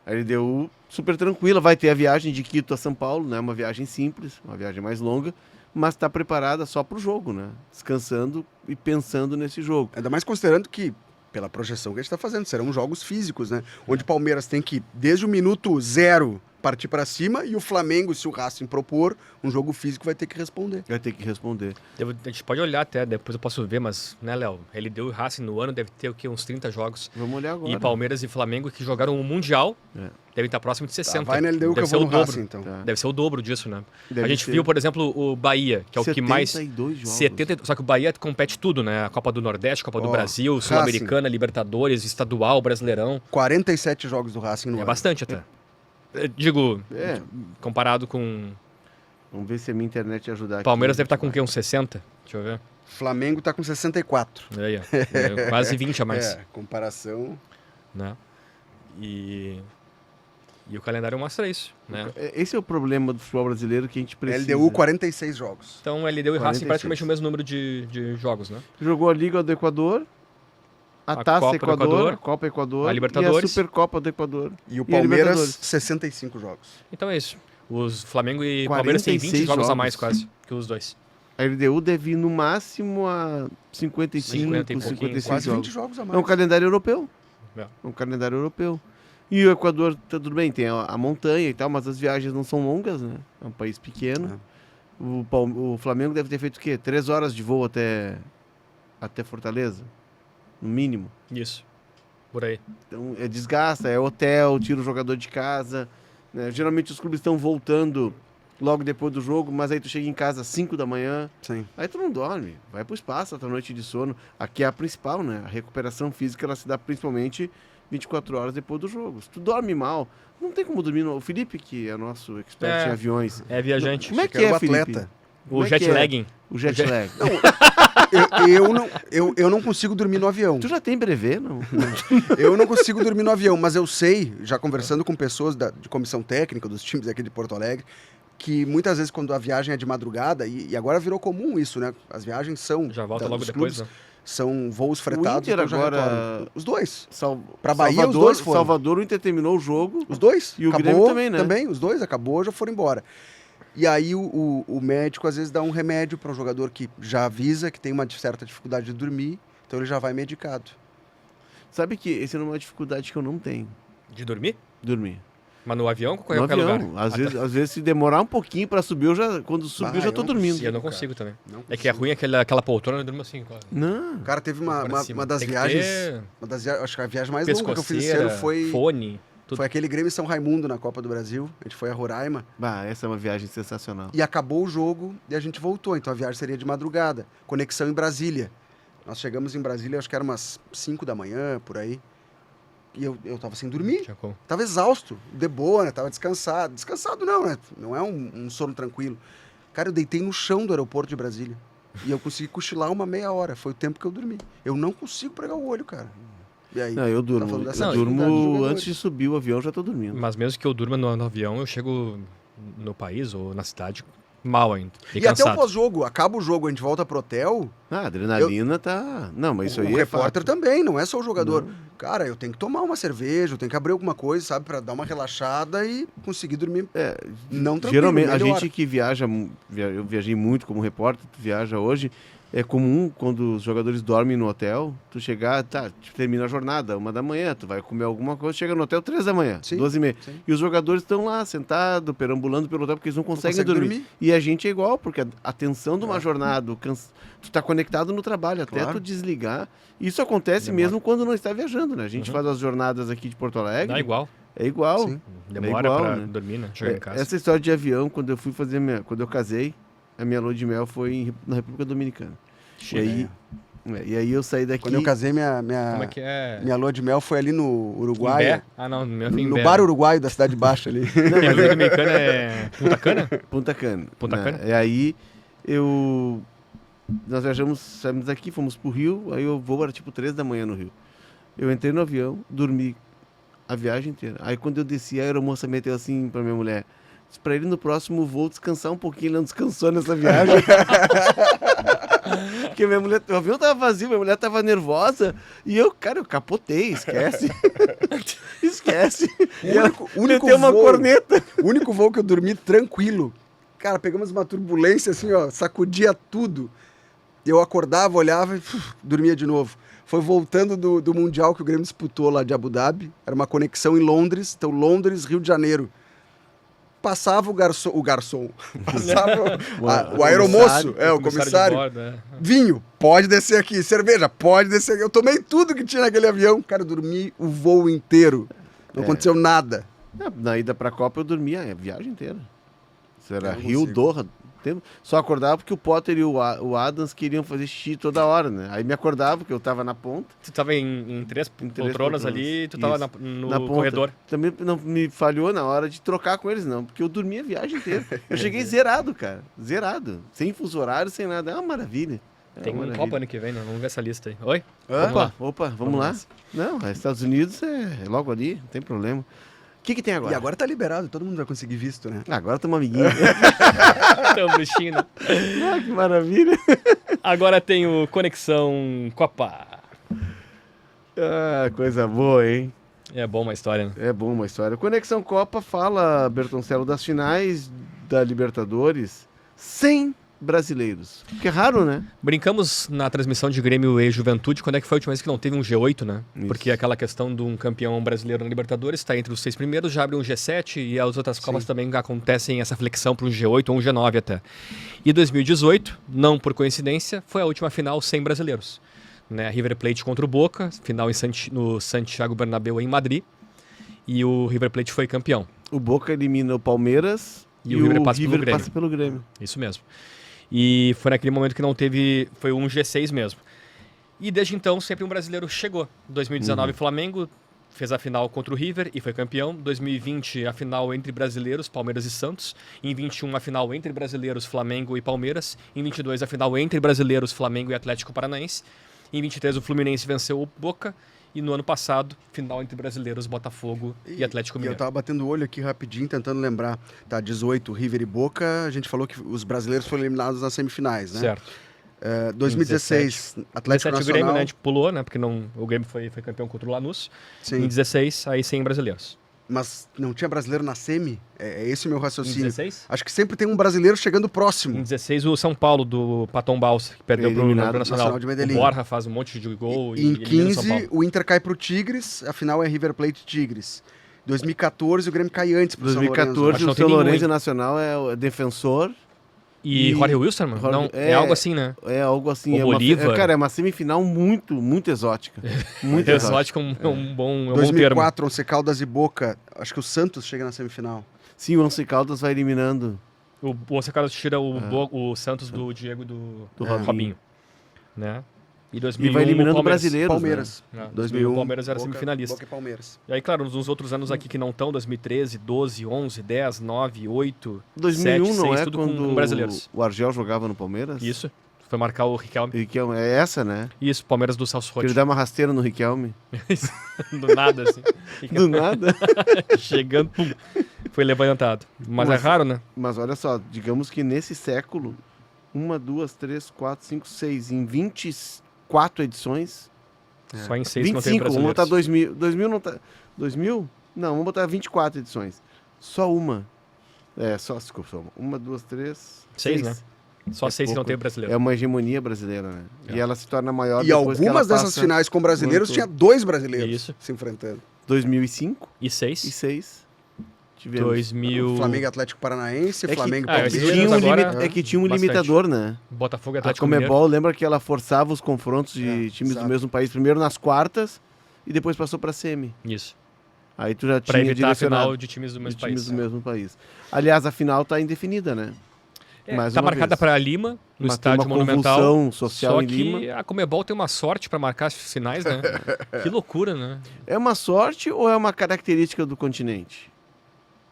A LDU super tranquila, vai ter a viagem de Quito a São Paulo, né? Uma viagem simples, uma viagem mais longa, mas está preparada só para o jogo, né? Descansando e pensando nesse jogo. Ainda mais considerando que, pela projeção que a gente está fazendo, serão jogos físicos, né? Onde o Palmeiras tem que, desde o minuto 0, partir para cima, e o Flamengo, se o Racing propor um jogo físico, vai ter que responder. Vai ter que responder. A gente pode olhar até, depois eu posso ver, mas, né, Léo? Ele deu o Racing no ano, deve ter o quê? Uns 30 jogos. Vamos olhar agora. E Palmeiras e Flamengo que jogaram o Mundial, É. devem estar próximo de 60. Tá, vai na LDU que Deve eu ser vou o no dobro. Racing, então. Tá. Deve ser o dobro disso, né? Deve a gente ser. viu, por exemplo, o Bahia, que é o que mais... 72 jogos. 70, só que o Bahia compete tudo, né? A Copa do Nordeste, Copa do Ó, Brasil, Racing. Sul-Americana, Libertadores, Estadual, Brasileirão. 47 jogos do Racing no É ano. bastante até. Digo, É. comparado com... Vamos ver se a minha internet ajudar aqui. Palmeiras deve estar com o quê? Uns 60? Deixa eu ver. Flamengo tá com 64. Aí, ó. É, quase 20 a mais. É, comparação... Né? E o calendário mostra isso, né? Esse é o problema do futebol brasileiro que a gente precisa. LDU, 46 jogos. Então, LDU e Racing 46. praticamente o mesmo número de jogos, né? Jogou a Liga do Equador, a A Taça Copa do Equador, Equador, a Copa Equador a Libertadores. e a Supercopa do Equador. E o E a Palmeiras, Libertadores. 65 jogos. Então é isso. Os Flamengo e Palmeiras têm 20 46 jogos a jogos. mais quase que os dois. A LDU deve ir no máximo a 55, 50 e pouquinho, 56 Quase jogos. 20 jogos a É um mais. calendário europeu. É. É um calendário europeu. E o Equador, tá tudo bem, tem a montanha e tal, mas as viagens não são longas, né? É um país pequeno. O Flamengo deve ter feito o quê? 3 horas de voo até Fortaleza? No mínimo. Isso. Por aí. Então, desgasta, é hotel, tira o jogador de casa. Né? Geralmente os clubes estão voltando logo depois do jogo, mas aí tu chega em casa às 5 da manhã, Sim. aí tu não dorme, vai pro espaço, outra noite de sono. Aqui é a principal, né? A recuperação física ela se dá principalmente 24 horas depois do jogo. Se tu dorme mal, não tem como dormir. O Felipe, que é nosso expert É. em aviões. É viajante. Como é que Era é, o Felipe? atleta. Como O é que jet é lagging. O jet lag. Eu não consigo dormir no avião. Tu já tem brevê, não? Eu não consigo dormir no avião, mas eu sei, já conversando com pessoas de comissão técnica dos times aqui de Porto Alegre, que muitas vezes quando a viagem é de madrugada, e agora virou comum isso, né? As viagens são... Já volta logo dos depois, clubes, né? São voos fretados. Inter então já agora- retornam. Os dois. Pra Bahia, Salvador, os dois foram. Salvador, o Inter terminou o jogo. Os dois. E o acabou, Grêmio também, né? Também, os dois. Acabou, já foram embora. E aí o médico às vezes dá um remédio para um jogador que já avisa que tem uma certa dificuldade de dormir, então ele já vai medicado. Sabe que essa é uma dificuldade que eu não tenho. De dormir? Dormir. Mas no avião ou em No qualquer avião. lugar? Às vezes, se demorar um pouquinho pra subir, quando subir, eu já eu tô não dormindo. E eu não cara. consigo também. Não É que é ruim aquela poltrona, eu durmo assim. Não. O cara teve uma das Tem que viagens. ter Acho que a viagem mais longa que eu fiz esse pescoceira, ano foi fone. Tudo. Foi aquele Grêmio São Raimundo na Copa do Brasil. A gente foi a Roraima Bah, essa é uma viagem sensacional. e acabou o jogo e a gente voltou. Então a viagem seria de madrugada. Conexão em Brasília. Nós chegamos em Brasília, acho que era umas 5 da manhã, por aí. E eu tava sem dormir. Tinha como. Tava exausto, de boa, né? Tava descansado. Descansado não, né? Não é um sono tranquilo. Cara, eu deitei no chão do aeroporto de Brasília. E eu consegui cochilar uma meia hora. Foi o tempo que eu dormi. Eu não consigo pregar o olho, cara. E aí? Não, eu Tá durmo. falando dessa Eu atividade dos durmo jogadores. antes de subir o avião, eu já tô dormindo. Mas mesmo que eu durma no avião, eu chego no país ou na cidade mal ainda. E E até o cansado. pós-jogo, acaba o jogo, a gente volta pro hotel. Ah, a adrenalina tá. Não, mas isso o aí é repórter fato. também, não é só o jogador. Cara, eu tenho que tomar uma cerveja, eu tenho que abrir alguma coisa, sabe, pra dar uma relaxada e conseguir dormir. Não tranquilo, Geralmente, a melhor. gente que viaja, eu viajei muito como repórter, tu viaja hoje, é comum quando os jogadores dormem no hotel, tu chegar, termina a jornada, 1 da manhã, tu vai comer alguma coisa, chega no hotel 3 da manhã, Sim, 12h30. sim. E os jogadores estão lá, sentados, perambulando pelo hotel, porque eles não conseguem consegue dormir. dormir. E a gente é igual, porque a tensão de uma jornada, tu tá conectado no trabalho, até Claro. tu desligar. Isso acontece Demora. mesmo quando não está viajando, né? A gente Uhum. faz as jornadas aqui de Porto Alegre. Não é igual. É igual. Sim. Demora igual, pra né? dormir, né? Chegar em casa. Essa história de avião, quando eu fui fazer quando eu casei, a minha lua de mel foi na República Dominicana. E aí eu saí daqui. Quando eu casei, Como é minha que é? lua de mel foi ali no Uruguai. Imbé? Ah, não, no meu foi No Imbé. bar uruguaio da Cidade Baixa ali. República Dominicana é Punta Cana? Punta Cana. Punta né? Cana? E aí nós saímos daqui, fomos pro Rio, aí o voo era tipo 3 da manhã no Rio. Eu entrei no avião, dormi a viagem inteira. Aí quando eu desci, a aeromoça meteu assim pra minha mulher, disse pra ele no próximo voo descansar um pouquinho, ele não descansou nessa viagem. Porque minha mulher, o avião tava vazio, minha mulher tava nervosa, e eu capotei, esquece. Esquece. O único Meteu uma voo- corneta. O único voo que eu dormi tranquilo. Cara, pegamos uma turbulência assim, ó, sacudia tudo. Eu acordava, olhava e dormia de novo. Foi voltando do Mundial que o Grêmio disputou lá de Abu Dhabi. Era uma conexão em Londres, então Londres, Rio de Janeiro. Passava o garçom. Passava o aeromoço, o de comissário. bordo, é. Vinho, pode descer aqui. Cerveja, pode descer aqui. Eu tomei tudo que tinha naquele avião. Cara, eu dormi o voo inteiro. Não aconteceu nada. Na ida pra Copa eu dormia a viagem inteira. Isso era Eu não Rio, consigo. Doha. Só acordava porque o Potter e o Adams queriam fazer xixi toda hora, né? Aí me acordava porque eu tava na ponta. Tu tava em três poltronas ali, tu tava Isso. no Na ponta. corredor. Também não me falhou na hora de trocar com eles, não. Porque eu dormia a viagem inteira. Eu cheguei zerado, cara. Zerado. Sem fuso horário, sem nada. É uma maravilha. Tem um Copa ano que vem, né? Vamos ver essa lista aí. Oi? Opa, vamos lá. nessa. Não, Estados Unidos é logo ali, não tem problema. O que tem agora? E agora tá liberado, todo mundo vai conseguir visto, né? Agora estamos amiguinhos. Então, bruxinho, né? Ah, que maravilha. Agora tem o Conexão Copa. Ah, coisa boa, hein? É bom uma história, né? É bom uma história. Conexão Copa fala, Bertoncello, das finais da Libertadores sem brasileiros. Que é raro, né? Brincamos na transmissão de Grêmio e Juventude, quando é que foi a última vez que não teve um G8, né? Isso. Porque aquela questão de um campeão brasileiro na Libertadores está entre os 6 primeiros, já abre um G7 e as outras Copas também acontecem essa flexão para um G8 ou um G9 até. E 2018, não por coincidência, foi a última final sem brasileiros. Né? River Plate contra o Boca, final no Santiago Bernabéu em Madrid, e o River Plate foi campeão. O Boca elimina o Palmeiras E o River passa pelo Grêmio. passa pelo Grêmio. Isso mesmo. E foi naquele momento que não teve... Foi um G6 mesmo. E desde então, sempre um brasileiro chegou. 2019, Flamengo. fez a final contra o River e foi campeão. 2020, a final entre brasileiros, Palmeiras e Santos. Em 21, a final entre brasileiros, Flamengo e Palmeiras. Em 22, a final entre brasileiros, Flamengo e Atlético Paranaense. Em 23, o Fluminense venceu o Boca. E no ano passado, final entre brasileiros, Botafogo e Atlético E Mineiro. eu tava batendo o olho aqui rapidinho, tentando lembrar. Tá, 18, River e Boca. A gente falou que os brasileiros foram eliminados nas semifinais, né? Certo. 2016, Atlético 17 o Nacional. Grêmio, né, a gente pulou, né? Porque o Grêmio foi campeão contra o Lanús. Sim. Em 16, aí 100 brasileiros. Mas não tinha brasileiro na semi? É esse o meu Em raciocínio. 16? Acho que sempre tem um brasileiro chegando Em próximo. 16, o São Paulo, do Paton Balsa, que perdeu pro Eliminado Nacional. de Medellín. O Borja faz um monte de gol E e em elimina o São 15, Paulo. o Inter cai pro Tigres, a final é River Plate e Tigres. 2014, o Grêmio cai antes pro São Lourenço. 2014, Acho que não o tem São nenhum, Lourenço hein? Nacional é o defensor. E Jorge Wilson, mano? Jorge- Não, é algo assim, né? É algo assim. O é uma, Bolívar. cara, é uma semifinal muito, muito exótica. Muito exótica. Exótico é um bom termo. 2004, Once Caldas e Boca. Acho que o Santos chega na semifinal. Sim, o Once Caldas vai eliminando O Once Caldas tira o Santos do Diego do Robinho. Robinho. Né? E e 2001, vai eliminando o Palmeiras. brasileiros. Palmeiras. Né? 2001, O Palmeiras era Boca, semifinalista. Boca e Palmeiras. E aí, claro, nos outros anos aqui que não estão, 2013, 12, 11, 10, 9, 8, Né? 2001 7, não 6, é tudo quando com brasileiros. o Argel jogava no Palmeiras? Isso. Foi marcar o Riquelme. E que é essa, né? Isso, Palmeiras do Celso Que ele Rotti. dá uma rasteira no Riquelme. Do nada, assim. Do nada. Chegando, pum, foi levantado. Mas é raro, né? Mas olha só, digamos que nesse século, 1, 2, 3, 4, 5, 6, em 24 edições. Só em 6 não tem 25, vamos brasileiros. botar 2000. 2000 não tá. 2000? Não, vamos botar 24 edições. Só uma. Desculpa, só uma. 1, 2, 3. 6, né? Só É 6 que não pouco. tem brasileiro. É uma hegemonia brasileira, né? É. E ela se torna maior E depois que ela algumas dessas passa finais com brasileiros muito- tinha 2 brasileiros Isso. se enfrentando. 2005 E e 6. 6. Tivemos. 2000. Flamengo e Atlético Paranaense, É que- Flamengo e Ah, esses Palmeiras. Tinha um agora- é que tinha um bastante. limitador, né? Botafogo e A Atlético Mineiro. Comebol, lembra que ela forçava os confrontos de times exato. do mesmo país, primeiro nas quartas e depois passou pra semi. Isso. Aí tu já Pra tinha evitar a direcionado final de times do de mesmo times país. do mesmo país. Aliás, a final tá indefinida, né? Mais Tá uma marcada vez. para Lima, no Mas tem estádio uma Monumental. convulsão social Só em que Lima. a Comebol tem uma sorte para marcar as finais, né? Que loucura, né? É uma sorte ou é uma característica do continente?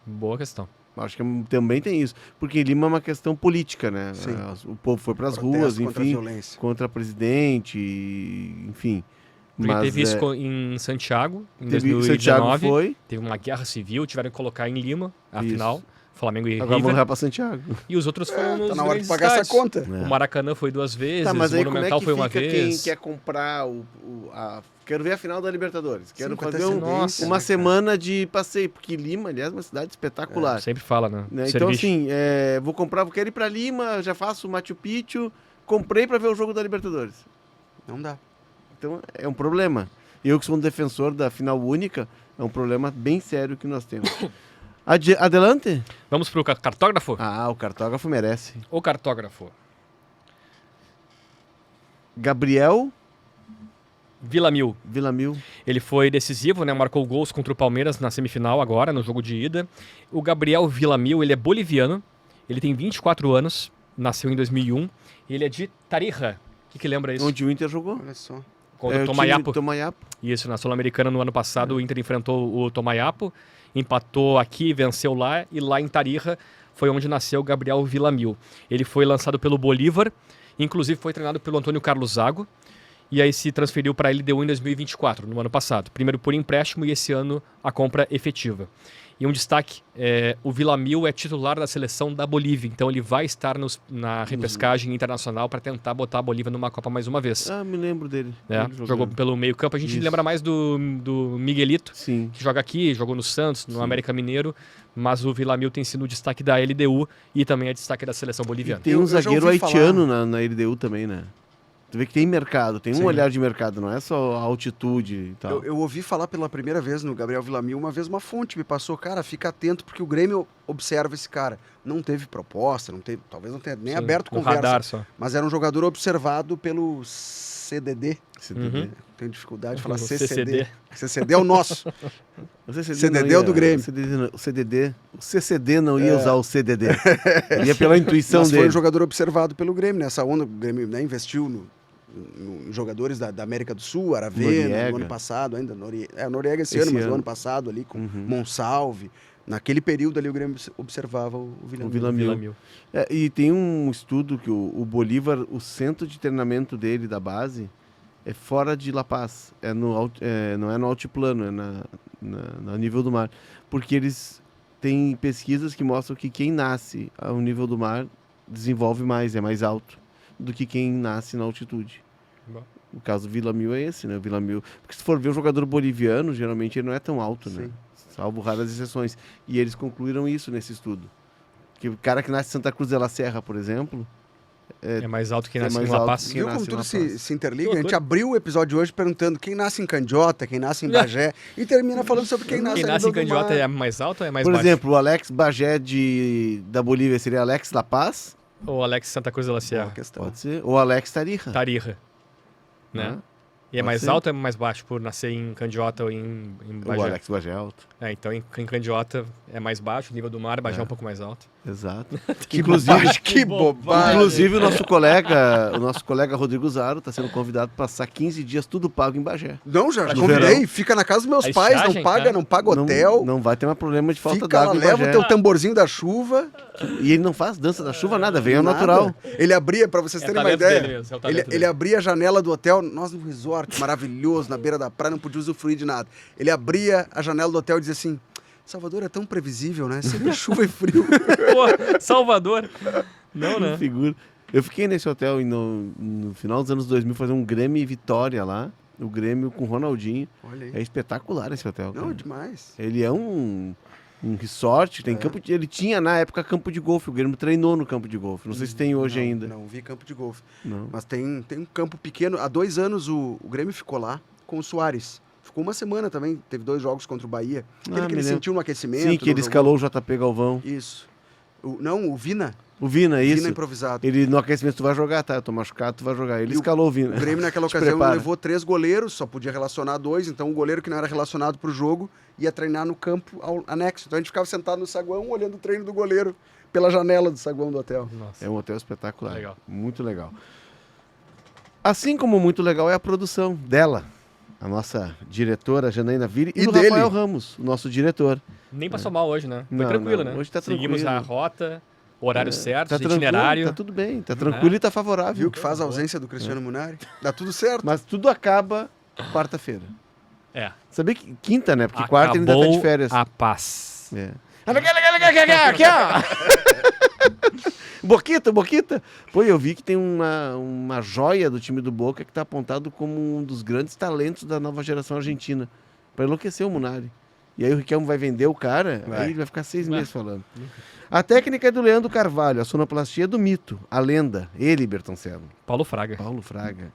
Boa questão. Acho que também tem isso. Porque em Lima é uma questão política, né? Sim. O povo foi pras Protesto ruas, contra a enfim, violência. contra presidente, enfim. Porque Mas, teve isso em Santiago, em teve, 2019. Santiago foi, Teve uma guerra civil, tiveram que colocar em Lima a Isso. final. Flamengo e agora vamos River. levar pra Santiago. E os outros foram nos Tá na hora de grandes pagar essa estádios. conta. É. O Maracanã foi 2 vezes, Tá, mas o aí como é Monumental que foi uma fica vez. quem quer comprar Quero ver a final da Libertadores. Quero Sim, com fazer antecedência, uma né, semana de passeio, porque Lima, aliás, é uma cidade espetacular. Sempre fala, né? Né? Então, Serviço. assim, quero ir pra Lima, já faço Machu Picchu, comprei pra ver o jogo da Libertadores. Não dá. Então, é um problema. Eu que sou um defensor da final única, é um problema bem sério que nós temos. Adelante? Vamos pro cartógrafo? Ah, o cartógrafo merece. O cartógrafo. Gabriel Villamil. Villamil. Ele foi decisivo, né? Marcou gols contra o Palmeiras na semifinal agora, no jogo de ida. O Gabriel Villamil, ele é boliviano. Ele tem 24 anos, nasceu em 2001. Ele é de Tarija. O que lembra isso? Onde o Inter jogou. Olha só. Contra o time Tomayapo. Tomayapo. Isso, na Sul-Americana no ano passado o Inter enfrentou o Tomayapo, empatou aqui, venceu lá, e lá em Tarija foi onde nasceu o Gabriel Villamil. Ele foi lançado pelo Bolívar, inclusive foi treinado pelo Antônio Carlos Zago, e aí se transferiu para a LDU em 2024, no ano passado. Primeiro por empréstimo e esse ano a compra efetiva. E um destaque, o Villamil é titular da seleção da Bolívia, então ele vai estar na repescagem internacional para tentar botar a Bolívia numa Copa mais uma vez. Ah, me lembro dele. Né? Ele Jogou pelo meio campo, a gente Isso. lembra mais do Miguelito, Sim. que joga aqui, jogou no Santos, no América Mineiro, mas o Villamil tem sido o destaque da LDU e também é destaque da seleção E boliviana. tem Eu um já zagueiro ouvi haitiano na LDU também, né? Tu vê que tem mercado, tem Sim. um olhar de mercado, não é só a altitude e tal. Eu ouvi falar pela primeira vez no Gabriel Villamil, uma vez uma fonte me passou, cara, fica atento porque o Grêmio observa esse cara. Não teve proposta, não teve, talvez não tenha nem Sim, aberto no conversa, radar só. mas era um jogador observado pelo CDD. CDD. Uhum. Tenho dificuldade de falar O CCD. CCD é o nosso. O CCD CDD não é o do Grêmio. O CCD não ia usar o CDD. Ia pela intuição Mas foi dele. um jogador observado pelo Grêmio, nessa onda o Grêmio, né, investiu jogadores da América do Sul, Aravena, Noriega. no ano passado ainda, Noriega esse ano, mas no ano passado ali com Monsalve. Naquele período ali o Grêmio observava o Vila Vila Mil. Mil. E tem um estudo que o Bolívar, o centro de treinamento dele, da base, é fora de La Paz. Não é no altiplano, é no nível do mar. Porque eles têm pesquisas que mostram que quem nasce ao nível do mar desenvolve mais, é mais alto do que quem nasce na altitude. Bom. O caso do Vila Mil é esse, né? O Vila Mil. Porque se for ver um jogador boliviano, geralmente ele não é tão alto, né? Sim. Salvo raras exceções. E eles concluíram isso nesse estudo. Que o cara que nasce em Santa Cruz de la Serra, por exemplo, É mais alto que é nasce mais em La alto Paz. que- Viu nasce como tudo na se praça. interliga? Que A gente loucura. abriu o episódio de hoje perguntando quem nasce em Candiota, quem nasce em Bagé, e termina falando sobre quem nasce Quem a nasce em nível do Candiota mar. é mais alto ou é mais por baixo? exemplo, o Alex Bagé da Bolívia seria Alex La Paz? Ou Alex Santa Cruz de la Boa Sierra? questão. Pode ser. Ou Alex Tarija. Tarija. Né? Ah, E é pode mais ser. alto ou é mais baixo por nascer em Candiota ou em O Bagé? Alex Bagé é alto. Então em Candiota é mais baixo, o nível do mar, Bagé é um pouco mais alto. Exato. Que bobagem, que bobagem. Inclusive, o nosso colega Rodrigo Zaro está sendo convidado para passar 15 dias tudo pago em Bagé. Não, já No convidei, verão. fica na casa dos meus A pais, não estiagem, paga, cara. não paga hotel. Não, não vai ter mais problema de falta Fica lá, d'água em leva o Bagé. teu tamborzinho da chuva. E ele não faz dança da chuva, nada, vem ao nada. natural. Ele abria, pra vocês É terem uma talento ideia, dele mesmo, é o ele, talento ele dele. abria a janela do hotel, nós no resort maravilhoso, na beira da praia, não podia usufruir de nada. Ele abria a janela do hotel e dizia assim, Salvador é tão previsível, né? Sempre chuva e frio. Pô, Salvador. Não, né? Figura. Eu fiquei nesse hotel no final dos anos 2000 fazer um Grêmio e Vitória lá. O Grêmio com o Ronaldinho. Olha aí. É espetacular esse hotel. Não, cara. demais. Ele é um resort, tem campo ele tinha na época campo de golfe, o Grêmio treinou no campo de golfe. Não sei se tem hoje Não, ainda. Não vi campo de golfe. Não. Mas tem um campo pequeno. Há 2 anos o Grêmio ficou lá com o Soares. Ficou uma semana também, teve 2 jogos contra o Bahia. Aquele que me ele lembro. sentiu no aquecimento. Sim, que ele não escalou o JP Galvão. jogou. Isso. O Vina. O Vina, isso. Vina improvisado. Ele no aquecimento tu vai jogar, tá? Eu tô machucado, tu vai jogar. Ele E o- escalou o Vina. O Grêmio naquela Te ocasião prepara. levou 3 goleiros, só podia relacionar 2, então o goleiro que não era relacionado pro jogo ia treinar no campo anexo. Então a gente ficava sentado no saguão olhando o treino do goleiro pela janela do saguão do hotel. Nossa. É um hotel espetacular. Legal. Muito legal. Assim como muito legal é a produção dela. A nossa diretora, Janaína Vire, e E do dele. Rafael Ramos, o nosso diretor. Nem passou mal hoje, né? Foi Não, tranquilo, não, né? hoje tá Seguimos tranquilo. a rota, horário certo, Tá tranquilo, itinerário. tá tudo bem, tá tranquilo e tá favorável. Viu que faz a ausência do Cristiano Munari? Dá tudo certo. Mas tudo acaba quarta-feira. É. Sabia que quinta, né? Porque quarta ele ainda tá de férias. a paz. É. Aqui, ó. Boquita. Pô, eu vi que tem uma joia do time do Boca que tá apontado como um dos grandes talentos da nova geração argentina. Pra enlouquecer o Munari. E aí o Riquelme vai vender o cara, Vai. aí ele vai ficar 6 meses falando. A técnica é do Leandro Carvalho, a sonoplastia é do Mito, a lenda, ele, Bertoncello, Paulo Fraga. Paulo Fraga.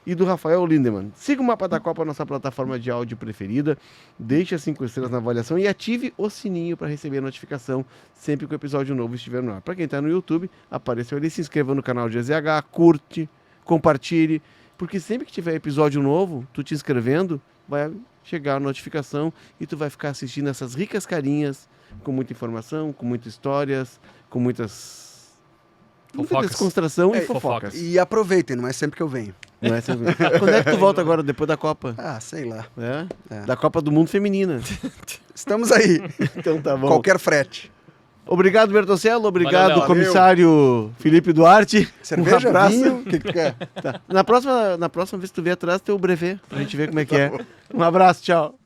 E do Rafael Lindemann. Siga o Mapa da Copa, nossa plataforma de áudio preferida. Deixe as 5 estrelas na avaliação e ative o sininho para receber a notificação sempre que o episódio novo estiver no ar. Para quem está no YouTube, apareceu ali, se inscreva no canal de EZH, curte, compartilhe, porque sempre que tiver episódio novo, tu te inscrevendo, vai chegar a notificação e tu vai ficar assistindo essas ricas carinhas, com muita informação, com muitas histórias, com muita Fofocas. descontração e É, fofocas. E aproveitem, não é sempre que eu venho. Não é sempre. Quando é que tu volta agora, depois da Copa? Ah, sei lá. É? É. Da Copa do Mundo Feminina. Estamos aí. Então tá bom. Qualquer frete. Obrigado, Bertoncello. Obrigado, Valeu, Léo. comissário Felipe Duarte. Cerveja, um abraço. vinho, o que que quer? Tá. Na próxima vez que tu vier atrás, tem o brevet, pra gente ver como é que é. Um abraço, tchau.